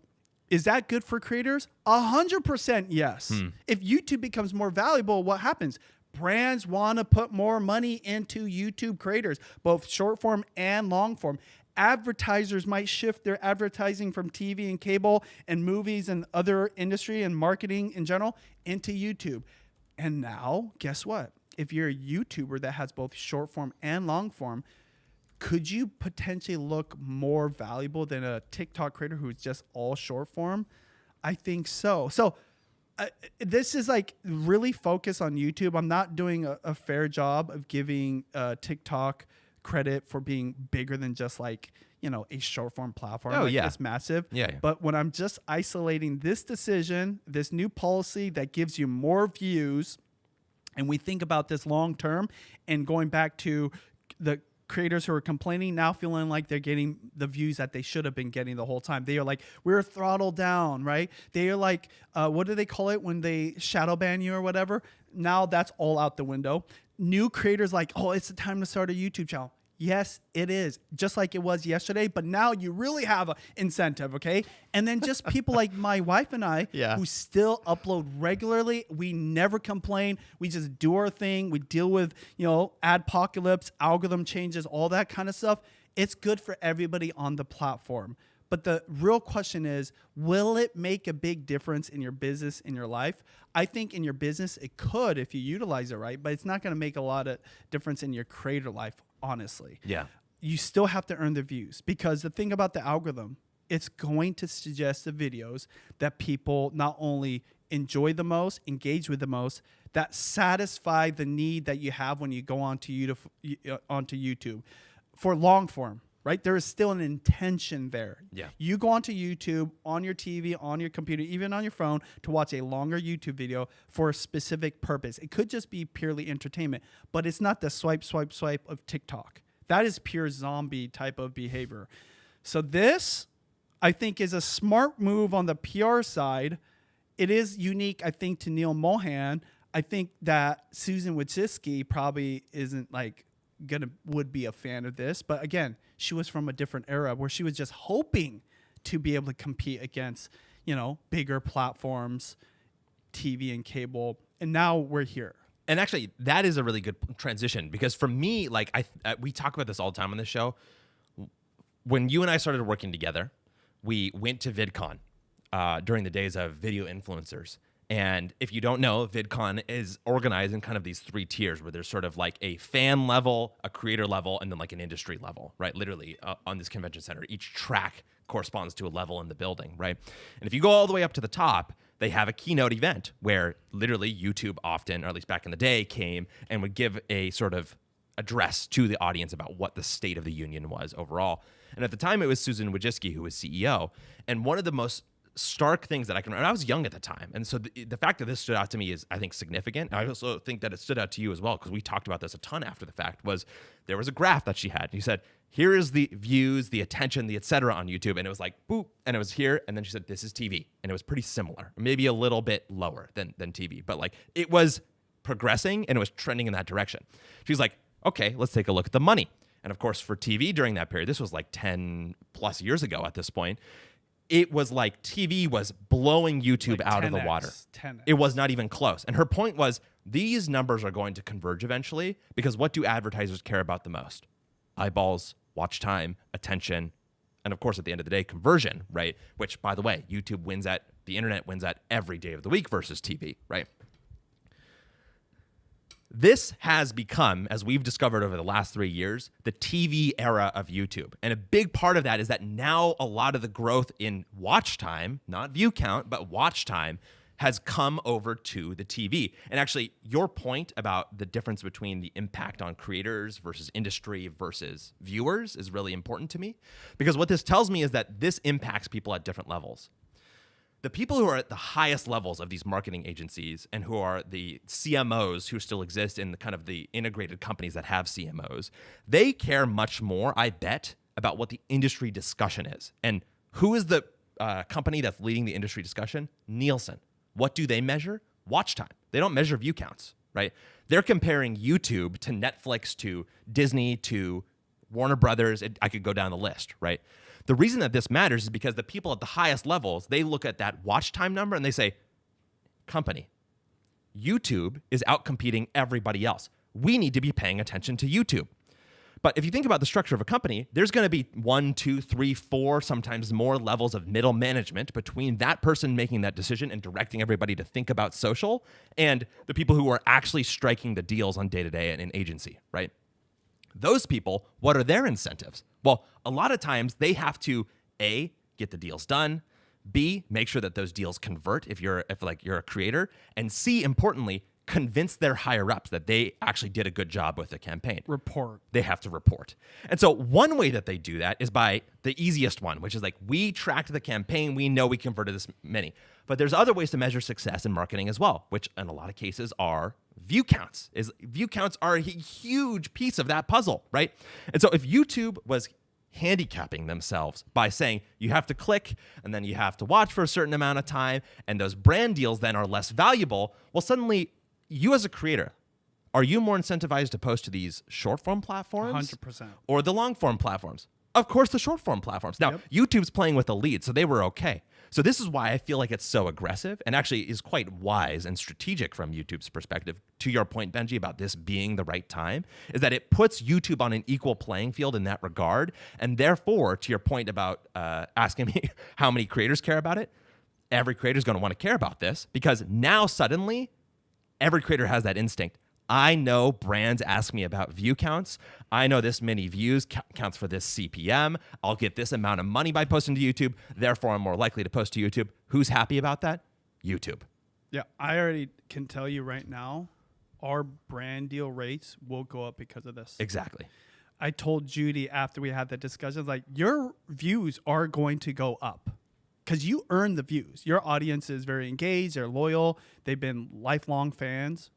Is that good for creators? 100% yes. If YouTube becomes more valuable, what happens? Brands want to put more money into YouTube creators, both short form and long form. Advertisers might shift their advertising from TV and cable and movies and other industry and marketing in general into YouTube. And now, guess what? If you're a YouTuber that has both short form and long form, could you potentially look more valuable than a TikTok creator who's just all short form? I think so. So this is like really focused on YouTube. I'm not doing a fair job of giving TikTok credit for being bigger than just like, you know, a short form platform. Oh, like, yeah. It's massive. Yeah. But when I'm just isolating this decision, this new policy that gives you more views, and we think about this long term and going back to the creators who are complaining now feeling like they're getting the views that they should have been getting the whole time. They are like, we're throttled down, right? They are like, what do they call it when they shadow ban you or whatever? Now that's all out the window. New creators like, oh, it's the time to start a YouTube channel. Yes, it is. Just like it was yesterday, but now you really have an incentive, okay? And then just people like my wife and I who still upload regularly. We never complain. We just do our thing. We deal with, you know, adpocalypse, algorithm changes, all that kind of stuff. It's good for everybody on the platform. But the real question is, will it make a big difference in your business, in your life? I think in your business, it could if you utilize it right, but it's not going to make a lot of difference in your creator life, honestly. Yeah. You still have to earn the views because the thing about the algorithm, it's going to suggest the videos that people not only enjoy the most, engage with the most, that satisfy the need that you have when you go onto YouTube for long form. Right? There is still an intention there. Yeah. You go onto YouTube, on your TV, on your computer, even on your phone to watch a longer YouTube video for a specific purpose. It could just be purely entertainment, but it's not the swipe, swipe, swipe of TikTok. That is pure zombie type of behavior. So this, I think, is a smart move on the PR side. It is unique, I think, to Neil Mohan. I think that Susan Wojcicki probably isn't like would be a fan of this, but again, she was from a different era where she was just hoping to be able to compete against, you know, bigger platforms, TV and cable, and now we're here. And actually, that is a really good transition because for me, like we talk about this all the time on this show. When you and I started working together, we went to VidCon during the days of video influencers. And if you don't know, VidCon is organized in kind of these three tiers where there's sort of like a fan level, a creator level, and then like an industry level, right? Literally on this convention center, each track corresponds to a level in the building, right? And if you go all the way up to the top, they have a keynote event where literally YouTube often, or at least back in the day, came and would give a sort of address to the audience about what the state of the union was overall. And at the time, it was Susan Wojcicki who was CEO. And one of the most stark things that I can remember, I was young at the time. And so the fact that this stood out to me is, I think, significant. I also think that it stood out to you as well, because we talked about this a ton after the fact, was there was a graph that she had. You said, here is the views, the attention, the et cetera on YouTube. And it was like, boop, and it was here. And then she said, this is TV. And it was pretty similar, maybe a little bit lower than TV. But like it was progressing and it was trending in that direction. She's like, okay, let's take a look at the money. And of course, for TV during that period, this was like 10 plus years ago at this point, it was like TV was blowing YouTube like out 10x, of the water. 10x. It was not even close. And her point was, these numbers are going to converge eventually, because what do advertisers care about the most? Eyeballs, watch time, attention, and of course, at the end of the day, conversion, right? Which, by the way, YouTube wins at, the internet wins at every day of the week versus TV, right? This has become, as we've discovered over the last 3 years, the TV era of YouTube. And a big part of that is that now a lot of the growth in watch time, not view count, but watch time, has come over to the TV. And actually, your point about the difference between the impact on creators versus industry versus viewers is really important to me. Because what this tells me is that this impacts people at different levels. The people who are at the highest levels of these marketing agencies and who are the CMOs who still exist in the kind of the integrated companies that have CMOs, they care much more, I bet, about what the industry discussion is. And who is the company that's leading the industry discussion? Nielsen. What do they measure? Watch time. They don't measure view counts, right? They're comparing YouTube to Netflix, to Disney, to Warner Brothers. I could go down the list, right? The reason that this matters is because the people at the highest levels, they look at that watch time number and they say, company, YouTube is outcompeting everybody else. We need to be paying attention to YouTube. But if you think about the structure of a company, there's going to be 1, 2, 3, 4, sometimes more levels of middle management between that person making that decision and directing everybody to think about social and the people who are actually striking the deals on day-to-day in an agency, right? Those people, what are their incentives? Well, a lot of times they have to, A, get the deals done, B, make sure that those deals convert if you're a creator, and C, importantly, convince their higher ups that they actually did a good job with the campaign. Report. They have to report. And so one way that they do that is by the easiest one, which is like, we tracked the campaign, we know we converted this many. But there's other ways to measure success in marketing as well, which in a lot of cases are view counts. View counts are a huge piece of that puzzle, right? And so if YouTube was handicapping themselves by saying you have to click and then you have to watch for a certain amount of time and those brand deals then are less valuable, well, suddenly you as a creator, are you more incentivized to post to these short form platforms 100%. or the long form platforms? Of course, the short form platforms. Now, YouTube's playing with the lead, so they were okay. So this is why I feel like it's so aggressive and actually is quite wise and strategic from YouTube's perspective. To your point, Benji, about this being the right time, is that it puts YouTube on an equal playing field in that regard. And therefore, to your point about asking me how many creators care about it, every creator is going to want to care about this because now suddenly every creator has that instinct. I know brands ask me about view counts. I know this many views counts for this CPM. I'll get this amount of money by posting to YouTube. Therefore, I'm more likely to post to YouTube. Who's happy about that? YouTube. Yeah, I already can tell you right now, our brand deal rates will go up because of this. Exactly. I told Judy after we had that discussion, like, your views are going to go up because you earn the views. Your audience is very engaged. They're loyal. They've been lifelong fans.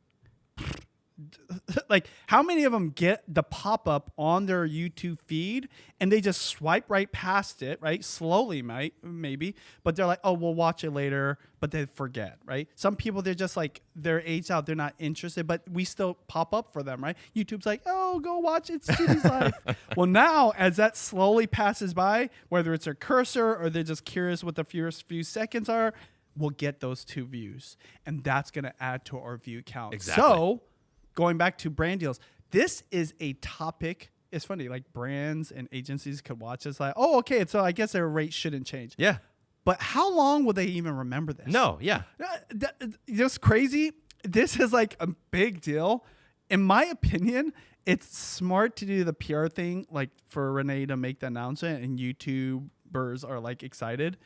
Like, how many of them get the pop-up on their YouTube feed and they just swipe right past it, right? Slowly, maybe, but they're like, oh, we'll watch it later, but they forget, right? Some people, they're just like, they're aged out, they're not interested, but we still pop up for them, right? YouTube's like, oh, go watch It's Judy's Life. Well, now, as that slowly passes by, whether it's a cursor or they're just curious what the first few seconds are, we'll get those 2 views. And that's going to add to our view count. Exactly. So, going back to brand deals, this is a topic. It's funny, like brands and agencies could watch this like, oh, okay, so I guess their rate shouldn't change. Yeah. But how long will they even remember this? No, yeah. Just crazy. This is like a big deal. In my opinion, it's smart to do the PR thing, like for Renee to make the announcement and YouTubers are like excited.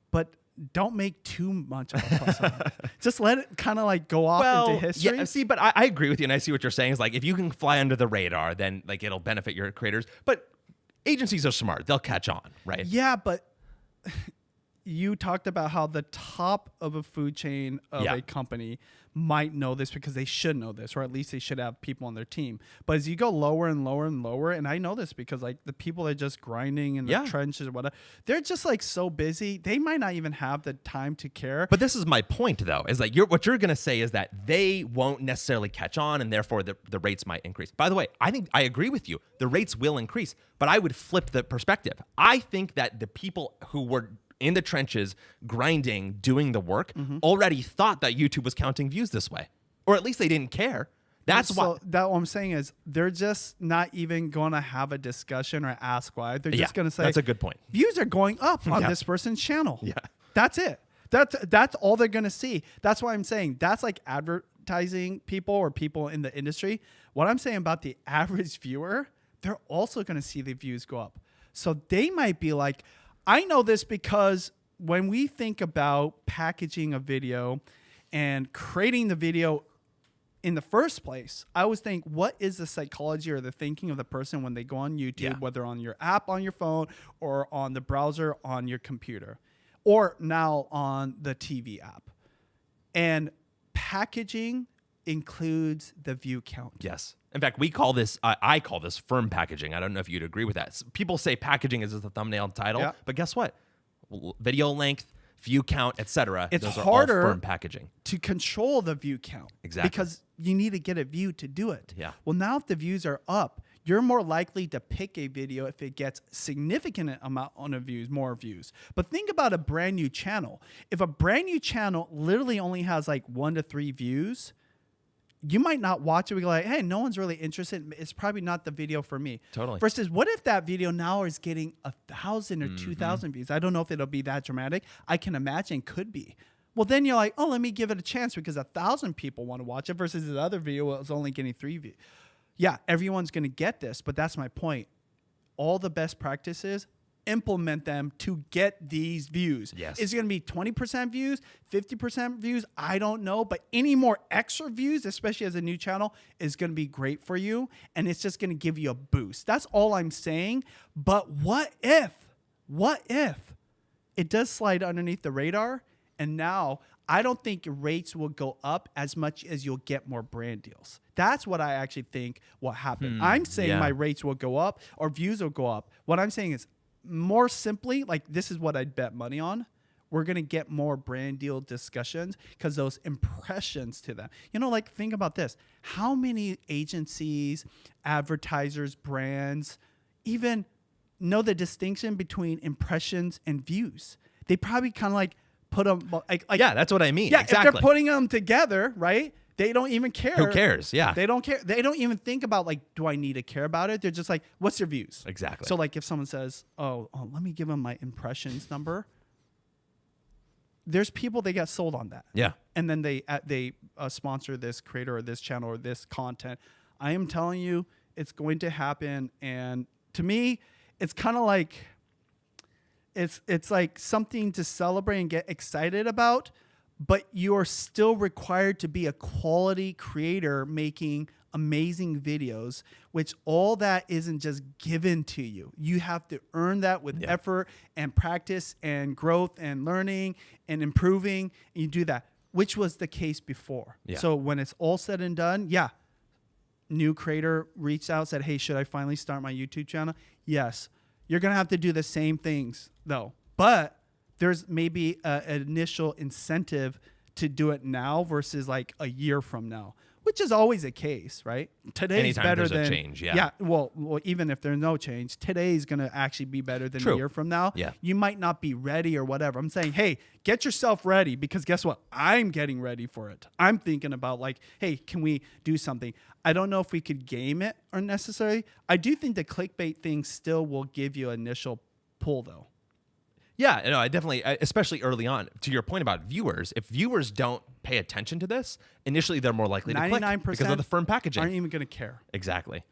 But don't make too much of a fuss on it. Just let it kind of like go off into history. Yeah, see, but I agree with you, and I see what you're saying. Is like, if you can fly under the radar, then like it'll benefit your creators. But agencies are smart; they'll catch on, right? Yeah, but you talked about how the top of a food chain of a company might know this because they should know this, or at least they should have people on their team. But as you go lower and lower and lower, and I know this because like the people that are just grinding in the trenches or whatever, they're just like so busy, they might not even have the time to care. But this is my point, though, is like what you're going to say is that they won't necessarily catch on, and therefore the rates might increase. By the way, I think I agree with you. The rates will increase, but I would flip the perspective. I think that the people who were in the trenches, grinding, doing the work, already thought that YouTube was counting views this way. Or at least they didn't care. That's why. That what I'm saying is they're just not even going to have a discussion or ask why. They're just going to say, that's a good point. Views are going up on this person's channel. Yeah. That's it. That's all they're going to see. That's why I'm saying that's like advertising people or people in the industry. What I'm saying about the average viewer, they're also going to see the views go up. So they might be like, I know this because when we think about packaging a video and creating the video in the first place, I always think, what is the psychology or the thinking of the person when they go on YouTube, whether on your app on your phone or on the browser on your computer or now on the TV app? And packaging includes the view count. Yes. In fact, we call this, I call this firm packaging. I don't know if you'd agree with that. People say packaging is the thumbnail title, but guess what? Video length, view count, etc. It's those harder are all firm packaging to control the view count. Exactly. Because you need to get a view to do it. Yeah. Well, now if the views are up, you're more likely to pick a video if it gets significant amount of views, more views. But think about a brand new channel. If a brand new channel literally only has like 1 to 3 views, you might not watch it. We go like, hey, no one's really interested. It's probably not the video for me. Totally. Versus, what if that video now is getting 1,000 or 2,000 views? I don't know if it'll be that dramatic. I can imagine could be. Well, then you're like, oh, let me give it a chance because 1,000 people want to watch it versus the other video was only getting 3 views. Yeah, everyone's going to get this, but that's my point. All the best practices, implement them to get these views. Yes. Is it going to be 20% views, 50% views? I don't know. But any more extra views, especially as a new channel, is going to be great for you. And it's just going to give you a boost. That's all I'm saying. But what if it does slide underneath the radar? And now I don't think your rates will go up as much as you'll get more brand deals. That's what I actually think will happen. I'm saying my rates will go up or views will go up. What I'm saying is, more simply, like this is what I'd bet money on. We're going to get more brand deal discussions because those impressions to them. You know, like think about this. How many agencies, advertisers, brands even know the distinction between impressions and views? They probably kind of like put them like yeah, that's what I mean. Yeah, exactly. if they're putting them together, right? They don't even care. Who cares? Yeah. They don't care. They don't even think about like, do I need to care about it? They're just like, what's your views? Exactly. So like if someone says, oh, let me give them my impressions number. There's people that get sold on that. Yeah. And then they sponsor this creator or this channel or this content. I am telling you, it's going to happen. And to me, it's kind of like, it's like something to celebrate and get excited about. But you're still required to be a quality creator making amazing videos, which all that isn't just given to you. You have to earn that with effort and practice and growth and learning and improving. And you do that, which was the case before. Yeah. So when it's all said and done, new creator reached out, said, hey, should I finally start my YouTube channel? Yes. You're going to have to do the same things though. But there's maybe an initial incentive to do it now versus like a year from now, which is always a case, right? Today's Anytime better there's than a change, yeah. Well, even if there's no change, today's gonna actually be better than True. a year from now. Yeah. You might not be ready or whatever. I'm saying, hey, get yourself ready because guess what? I'm getting ready for it. I'm thinking about like, hey, can we do something? I don't know if we could game it or necessarily. I do think the clickbait thing still will give you initial pull though. Yeah, no, I definitely, especially early on, to your point about viewers, if viewers don't pay attention to this, initially they're more likely to click 99% because of the firm packaging. Aren't even going to care. Exactly.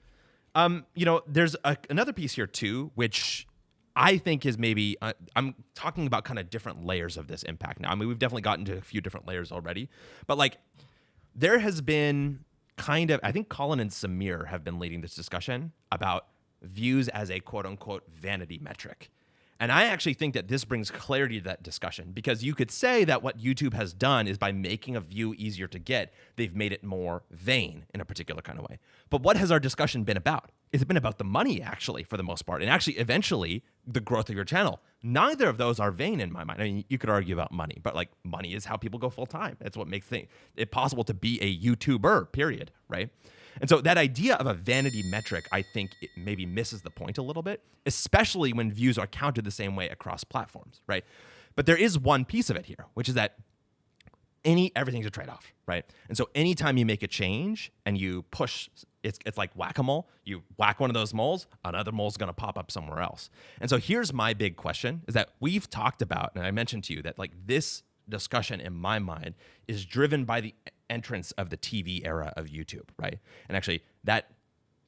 You know, there's another piece here too, which I think is maybe, I'm talking about kind of different layers of this impact now. I mean, we've definitely gotten to a few different layers already, but like there has been kind of, I think Colin and Samir have been leading this discussion about views as a quote unquote vanity metric. And I actually think that this brings clarity to that discussion because you could say that what YouTube has done is by making a view easier to get, they've made it more vain in a particular kind of way. But what has our discussion been about? It's been about the money, actually, for the most part, and actually, eventually, the growth of your channel. Neither of those are vain in my mind. I mean, you could argue about money, but like money is how people go full time. That's what makes it possible to be a YouTuber, period, right? And so that idea of a vanity metric, I think it maybe misses the point a little bit, especially when views are counted the same way across platforms, right? But there is one piece of it here, which is that everything's a trade-off, right? And so anytime you make a change and you push, it's like whack-a-mole. You whack one of those moles, another mole's going to pop up somewhere else. And so here's my big question, is that we've talked about, and I mentioned to you that like this discussion in my mind is driven by the entrance of the TV era of YouTube, right? And actually that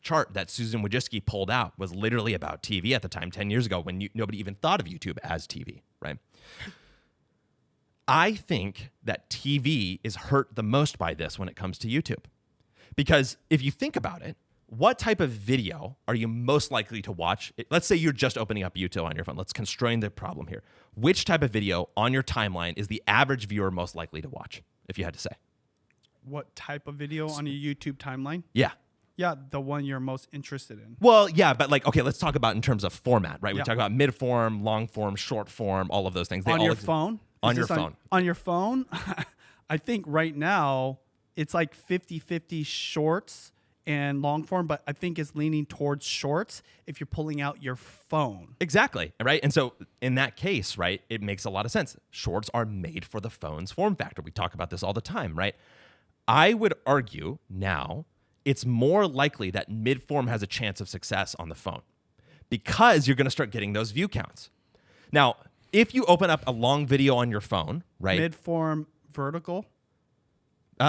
chart that Susan Wojcicki pulled out was literally about TV at the time, 10 years ago, when nobody even thought of YouTube as TV, right? I think that TV is hurt the most by this when it comes to YouTube. Because if you think about it, what type of video are you most likely to watch? Let's say you're just opening up YouTube on your phone. Let's constrain the problem here. Which type of video on your timeline is the average viewer most likely to watch, if you had to say? What type of video on your YouTube timeline? Yeah. Yeah, the one you're most interested in. Well, yeah, but like, okay, let's talk about in terms of format, right? We Yeah. talk about mid form, long form, short form, all of those things. They On all your phone? On Is your this phone. On your phone? I think right now it's like 50-50 shorts and long form, but I think it's leaning towards shorts if you're pulling out your phone. Exactly, right? And so in that case, right, it makes a lot of sense. Shorts are made for the phone's form factor. We talk about this all the time, right? I would argue now it's more likely that mid-form has a chance of success on the phone because you're going to start getting those view counts. Now, if you open up a long video on your phone, right? Mid-form vertical. You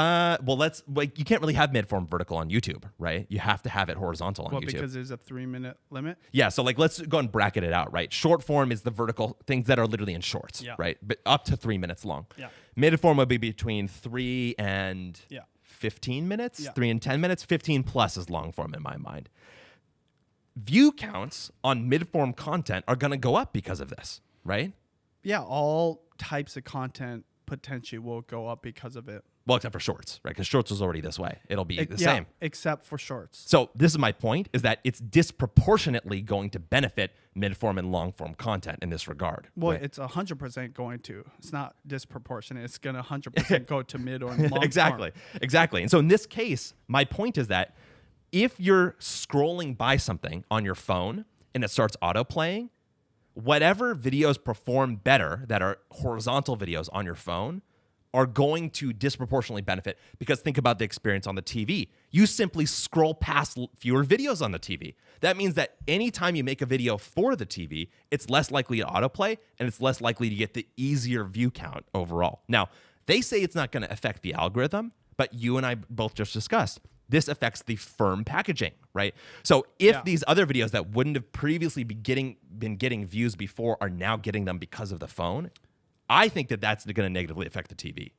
can't really have mid-form vertical on YouTube, right? You have to have it horizontal on YouTube. Because there's a 3-minute limit? Yeah, so let's go and bracket it out, right? Short form is the vertical things that are literally in shorts, right? But up to 3 minutes long. Yeah. Mid-form would be between 3 and 15 minutes, Yeah. 3 and 10 minutes. 15 plus is long form in my mind. View counts on mid-form content are going to go up because of this, right? Yeah, all types of content potentially will go up because of it. Well, except for shorts, right? Because shorts was already this way. It'll be the same. Except for shorts. So this is my point, is that it's disproportionately going to benefit mid-form and long-form content in this regard. Well, right? it's 100% going to. It's not disproportionate. It's going to 100% go to mid or long Exactly. form. Exactly. And so in this case, my point is that if you're scrolling by something on your phone and it starts auto-playing, whatever videos perform better that are horizontal videos on your phone are going to disproportionately benefit, because think about the experience on the TV. You simply scroll past fewer videos on the TV. That means that anytime you make a video for the TV, it's less likely to autoplay and it's less likely to get the easier view count overall. Now, they say it's not going to affect the algorithm, but you and I both just discussed this affects the firm packaging, right? So if these other videos that wouldn't have previously been getting views before are now getting them because of the phone, I think that that's going to negatively affect the TV.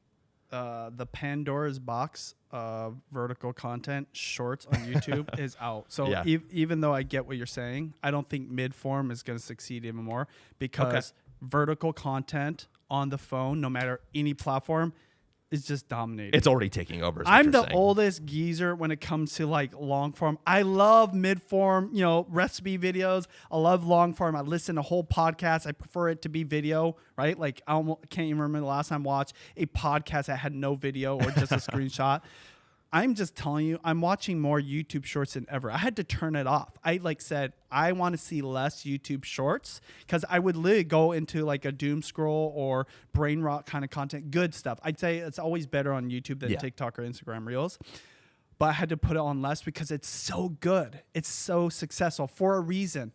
The Pandora's box of vertical content shorts on YouTube is out. So even though I get what you're saying, I don't think mid-form is going to succeed even more, because vertical content on the phone, no matter any platform, is just dominating. It's already taking over. I'm the oldest geezer when it comes to like long form. I love mid form, recipe videos. I love long form. I listen to whole podcasts. I prefer it to be video, right? Like I can't even remember the last time I watched a podcast that had no video or just a screenshot. I'm just telling you, I'm watching more YouTube shorts than ever. I had to turn it off. I said, I want to see less YouTube shorts, because I would literally go into like a doom scroll or brain rot kind of content, good stuff. I'd say it's always better on YouTube than TikTok or Instagram Reels. But I had to put it on less because it's so good. It's so successful for a reason.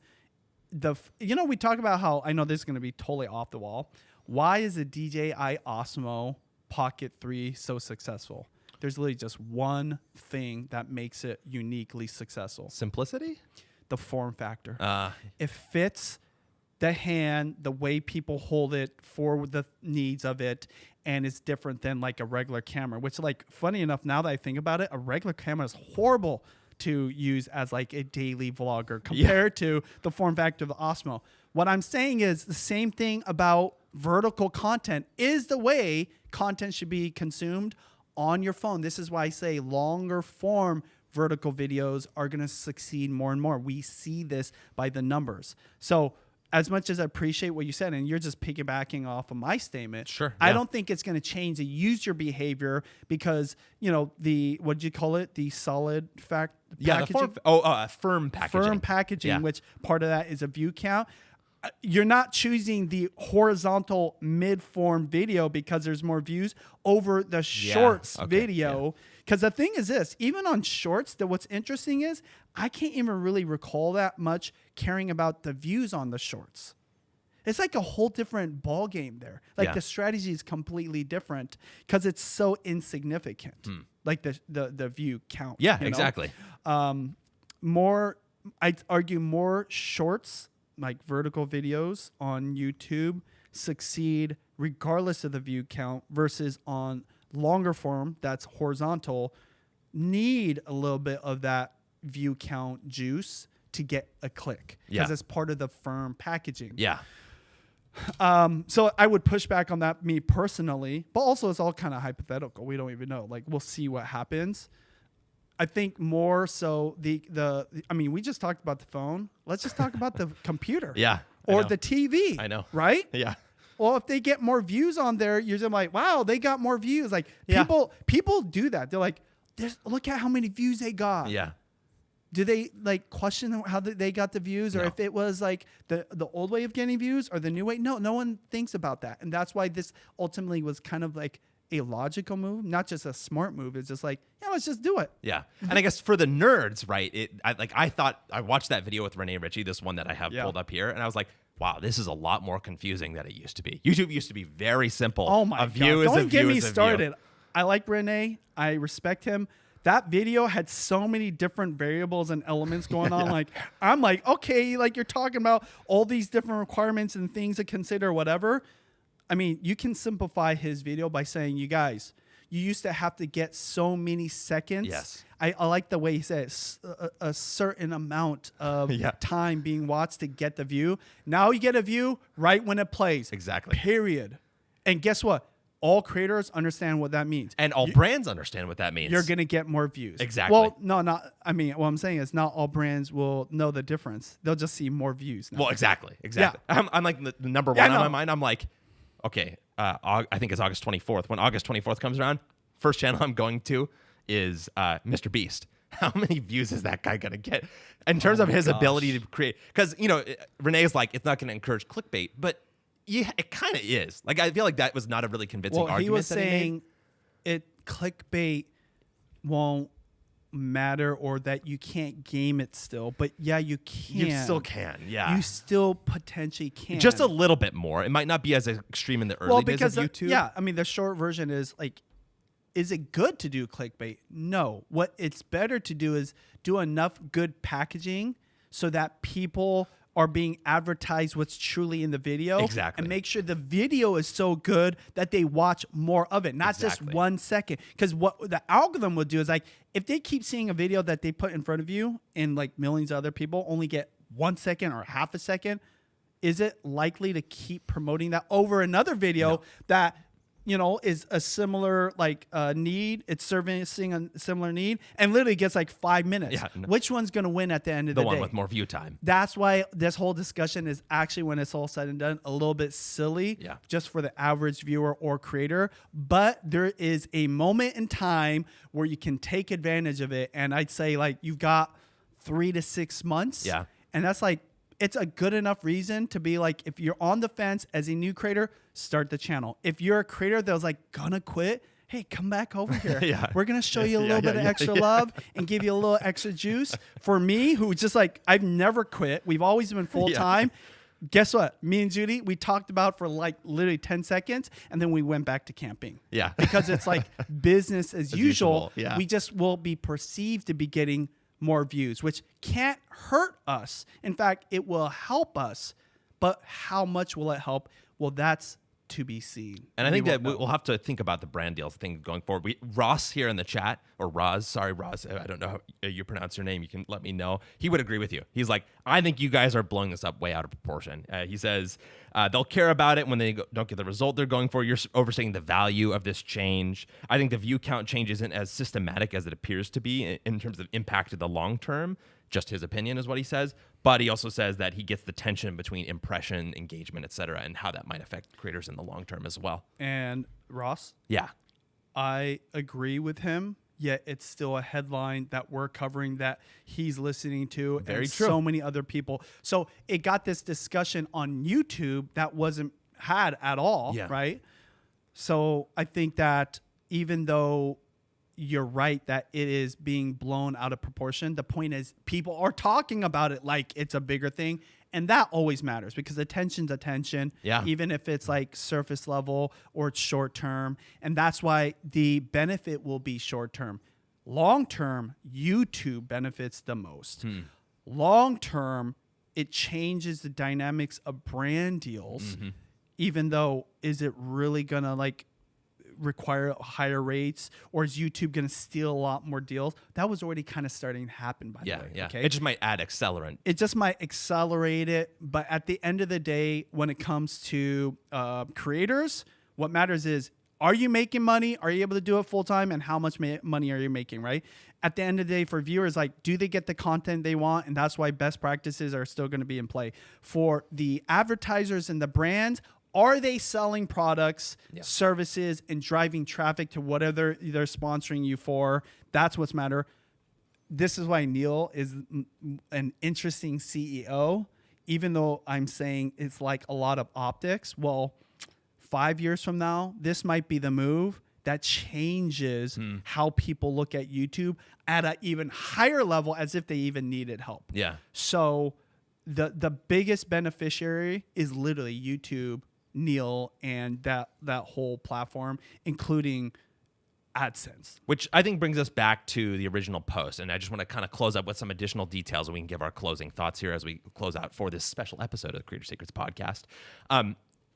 We talk about how, I know this is going to be totally off the wall. Why is the DJI Osmo Pocket 3 so successful? There's literally just one thing that makes it uniquely successful. Simplicity? The form factor. It fits the hand, the way people hold it for the needs of it, and it's different than like a regular camera, which, like, funny enough, now that I think about it, a regular camera is horrible to use as like a daily vlogger compared to the form factor of the Osmo. What I'm saying is the same thing about vertical content is the way content should be consumed on your phone. This is why I say longer form vertical videos are going to succeed more and more. We see this by the numbers. So as much as I appreciate what you said, and you're just piggybacking off of my statement, sure, I don't think it's going to change the user behavior, because, the, what did you call it? The solid fact packaging? Firm packaging. Firm packaging, which part of that is a view count. You're not choosing the horizontal mid-form video because there's more views over the shorts video. Because the thing is this, even on shorts, what's interesting is I can't even really recall that much caring about the views on the shorts. It's like a whole different ball game there. Like the strategy is completely different because it's so insignificant. Like the view count. Yeah, exactly. I'd argue more shorts, like vertical videos on YouTube, succeed regardless of the view count, versus on longer form that's horizontal need a little bit of that view count juice to get a click, because it's part of the firm packaging. So I would push back on that, me personally, but also it's all kind of hypothetical. We don't even know. Like, we'll see what happens. I think more so we just talked about the phone. Let's just talk about the computer. Or the TV. I know. Right? Yeah. Well, if they get more views on there, you're just like, wow, they got more views. Like people do that. They're like, look at how many views they got. Yeah. Do they like question how they got the views, or No. if it was like the old way of getting views or the new way? No one thinks about that. And that's why this ultimately was kind of like a logical move, not just a smart move. It's just like, yeah, let's just do it. Yeah. And I guess for the nerds, right? I watched that video with Renee Ritchie, this one that I have pulled up here, and I was like, wow, this is a lot more confusing than it used to be. YouTube used to be very simple. Oh my a view God. Is Don't a get view me is a view. started. I like Renee. I respect him. That video had so many different variables and elements going on. Like, I'm like, okay, like you're talking about all these different requirements and things to consider, whatever. I mean, you can simplify his video by saying, you guys, you used to have to get so many seconds. Yes. I like the way he said a certain amount of time being watched to get the view. Now you get a view right when it plays. Exactly. Period. And guess what? All creators understand what that means. And all brands understand what that means. You're going to get more views. Exactly. Well, what I'm saying is not all brands will know the difference. They'll just see more views now. Well, exactly. Yeah. I'm like the number one on my mind. I'm like, okay, I think it's August 24th. When August 24th comes around, first channel I'm going to is Mr. Beast. How many views is that guy going to get in terms of his ability to create? Because, Renee's like, it's not going to encourage clickbait, but yeah, it kind of is. Like, I feel like that was not a really convincing argument. He was that saying clickbait won't matter, or that you can't game it still. But yeah, you can. You still can, yeah. You still potentially can. Just a little bit more. It might not be as extreme in the early days of YouTube. The short version is like, is it good to do clickbait? No. What it's better to do is do enough good packaging so that people are being advertised what's truly in the video. Exactly. And make sure the video is so good that they watch more of it, not just 1 second. Because what the algorithm will do is, like, if they keep seeing a video that they put in front of you and like millions of other people only get 1 second or half a second, is it likely to keep promoting that over another video that is a similar need? It's servicing a similar need and literally gets like 5 minutes. Yeah, Which one's going to win at the end of the day? The one with more view time. That's why this whole discussion is actually, when it's all said and done, a little bit silly just for the average viewer or creator. But there is a moment in time where you can take advantage of it. And I'd say like you've got 3 to 6 months. Yeah. And that's like, it's a good enough reason to be like, if you're on the fence as a new creator, start the channel. If you're a creator that was like gonna quit, hey, come back over here. We're gonna show you a little bit of extra love and give you a little extra juice. For me, who's just like, I've never quit. We've always been full time. Guess what? Me and Judy, we talked about for like literally 10 seconds, and then we went back to camping. Yeah. Because it's like business as usual. Yeah. We just will be perceived to be getting more views, which can't hurt us. In fact, it will help us. But how much will it help? Well, that's to be seen. And I think that we'll have to think about the brand deals thing going forward. Ross here in the chat, or Roz, sorry, Roz, I don't know how you pronounce your name. You can let me know. He would agree with you. He's like, I think you guys are blowing this up way out of proportion. He says they'll care about it when they don't get the result they're going for. You're overstating the value of this change. I think the view count change isn't as systematic as it appears to be in terms of impact in the long term. Just his opinion is what he says. But he also says that he gets the tension between impression, engagement, et cetera, and how that might affect creators in the long term as well. And Ross? Yeah. I agree with him, yet it's still a headline that we're covering that he's listening to. Very and true. So many other people. So it got this discussion on YouTube that wasn't had at all, right? So I think that even though you're right that it is being blown out of proportion, the point is people are talking about it like it's a bigger thing. And that always matters because attention's attention, even if it's like surface level or it's short term. And that's why the benefit will be short term. Long term, YouTube benefits the most. Long term, it changes the dynamics of brand deals, even though is it really going to like require higher rates, or is YouTube going to steal a lot more deals? That was already kind of starting to happen, by the way. Okay? It just might add accelerant. It just might accelerate it. But at the end of the day, when it comes to creators, what matters is, are you making money? Are you able to do it full time? And how much money are you making, right? At the end of the day, for viewers, like, do they get the content they want? And that's why best practices are still going to be in play. For the advertisers and the brands, Are they selling products, services, and driving traffic to whatever they're sponsoring you for? That's what's matter. This is why Neil is an interesting CEO, even though I'm saying it's like a lot of optics. Well, 5 years from now, this might be the move that changes how people look at YouTube at an even higher level, as if they even needed help. Yeah. So the biggest beneficiary is literally YouTube, Neil, and that whole platform, including AdSense. Which I think brings us back to the original post. And I just want to kind of close up with some additional details, and we can give our closing thoughts here as we close out for this special episode of the Creator Secrets podcast.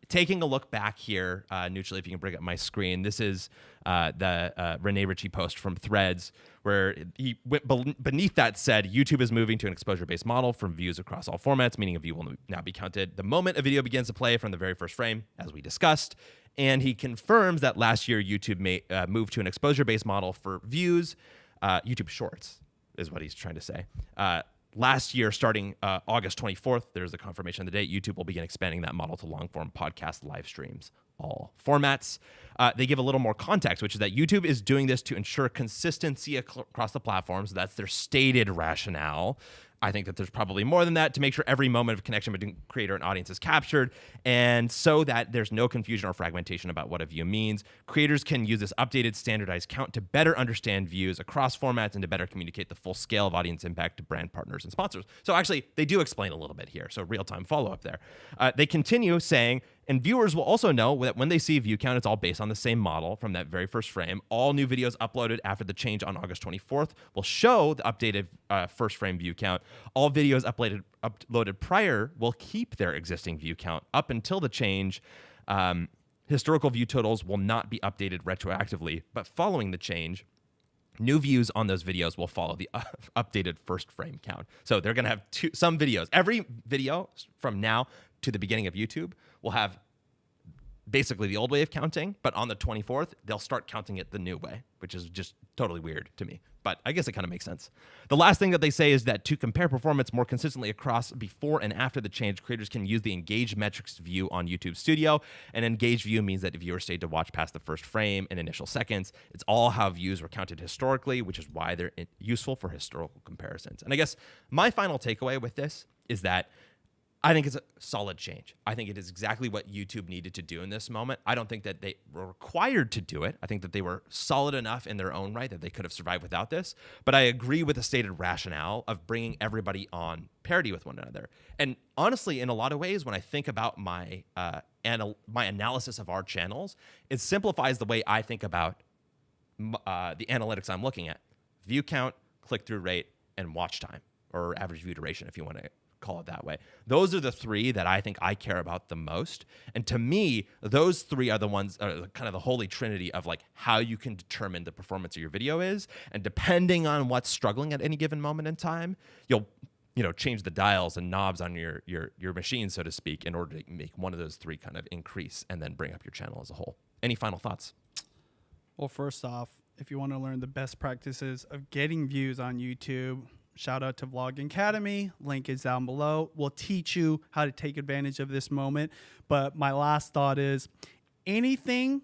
Taking a look back here, neutrally, if you can bring up my screen, this is the Rene Ritchie post from Threads, where he went beneath that said, YouTube is moving to an exposure-based model from views across all formats, meaning a view will now be counted the moment a video begins to play from the very first frame, as we discussed. And he confirms that last year, YouTube moved to an exposure-based model for views. YouTube Shorts is what he's trying to say. Last year, starting August 24th, there's a confirmation of the date, YouTube will begin expanding that model to long-form podcast live streams, all formats. They give a little more context, which is that YouTube is doing this to ensure consistency across the platforms. That's their stated rationale. I think that there's probably more than that, to make sure every moment of connection between creator and audience is captured, and so that there's no confusion or fragmentation about what a view means. Creators can use this updated standardized count to better understand views across formats and to better communicate the full scale of audience impact to brand partners and sponsors. So actually, they do explain a little bit here, so real-time follow-up there. They continue saying, and viewers will also know that when they see view count, it's all based on the same model from that very first frame. All new videos uploaded after the change on August 24th will show the updated first frame view count. All videos uploaded prior will keep their existing view count up until the change. Historical view totals will not be updated retroactively, but following the change, new views on those videos will follow the updated first frame count. So they're going to have some videos. Every video from now to the beginning of YouTube will have basically the old way of counting, but on the 24th, they'll start counting it the new way, which is just totally weird to me. But I guess it kind of makes sense. The last thing that they say is that to compare performance more consistently across before and after the change, creators can use the engaged metrics view on YouTube Studio. An engaged view means that if viewers stayed to watch past the first frame in initial seconds, it's all how views were counted historically, which is why they're useful for historical comparisons. And I guess my final takeaway with this is that I think it's a solid change. I think it is exactly what YouTube needed to do in this moment. I don't think that they were required to do it. I think that they were solid enough in their own right that they could have survived without this. But I agree with the stated rationale of bringing everybody on parity with one another. And honestly, in a lot of ways, when I think about my analysis of our channels, it simplifies the way I think about the analytics I'm looking at. View count, click-through rate, and watch time, or average view duration, if you want to call it that way. Those are the three that I think I care about the most. And to me, those three are the ones, kind of the holy trinity of like how you can determine the performance of your video is. And depending on what's struggling at any given moment in time, you'll change the dials and knobs on your machine, so to speak, in order to make one of those three kind of increase and then bring up your channel as a whole. Any final thoughts? Well, first off, if you want to learn the best practices of getting views on YouTube, shout out to Vlog Academy. Link is down below. We'll teach you how to take advantage of this moment. But my last thought is anything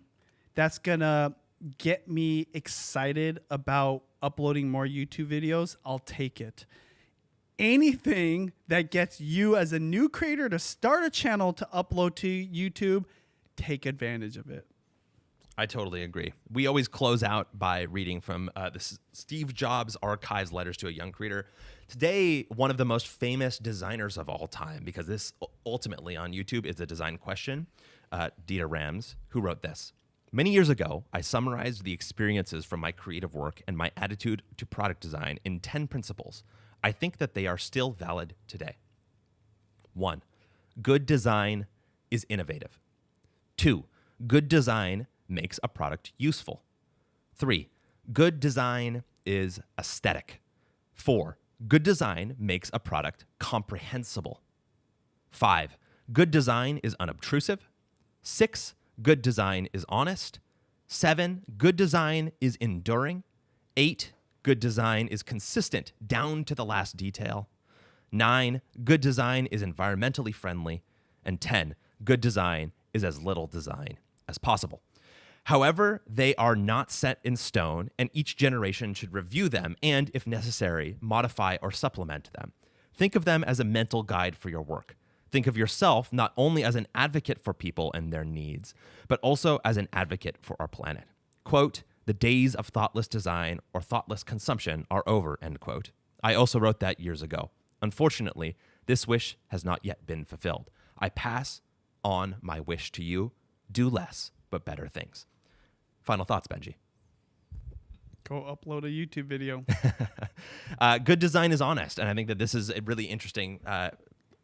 that's going to get me excited about uploading more YouTube videos, I'll take it. Anything that gets you as a new creator to start a channel to upload to YouTube, take advantage of it. I totally agree. We always close out by reading from the Steve Jobs Archives Letters to a Young Creator. Today, one of the most famous designers of all time, because this ultimately on YouTube is a design question, Dieter Rams, who wrote this. Many years ago, I summarized the experiences from my creative work and my attitude to product design in 10 principles. I think that they are still valid today. 1. Good design is innovative. 2. Good design makes a product useful. 3. Good design is aesthetic. 4. Good design makes a product comprehensible. 5. Good design is unobtrusive. 6. Good design is honest. 7. Good design is enduring. 8. Good design is consistent down to the last detail. 9. Good design is environmentally friendly. And 10. Good design is as little design as possible. However, they are not set in stone, and each generation should review them and, if necessary, modify or supplement them. Think of them as a mental guide for your work. Think of yourself not only as an advocate for people and their needs, but also as an advocate for our planet. Quote, "The days of thoughtless design or thoughtless consumption are over," end quote. I also wrote that years ago. Unfortunately, this wish has not yet been fulfilled. I pass on my wish to you. Do less, but better things. Final thoughts, Benji. Go upload a YouTube video. Good design is honest, and I think that this is a really interesting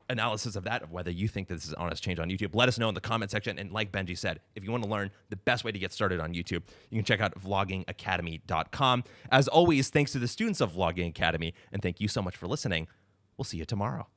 analysis of that, of whether you think that this is honest change on YouTube. Let us know in the comment section, and like Benji said, if you want to learn the best way to get started on YouTube, you can check out vloggingacademy.com. As always, thanks to the students of Vlogging Academy, and thank you so much for listening. We'll see you tomorrow.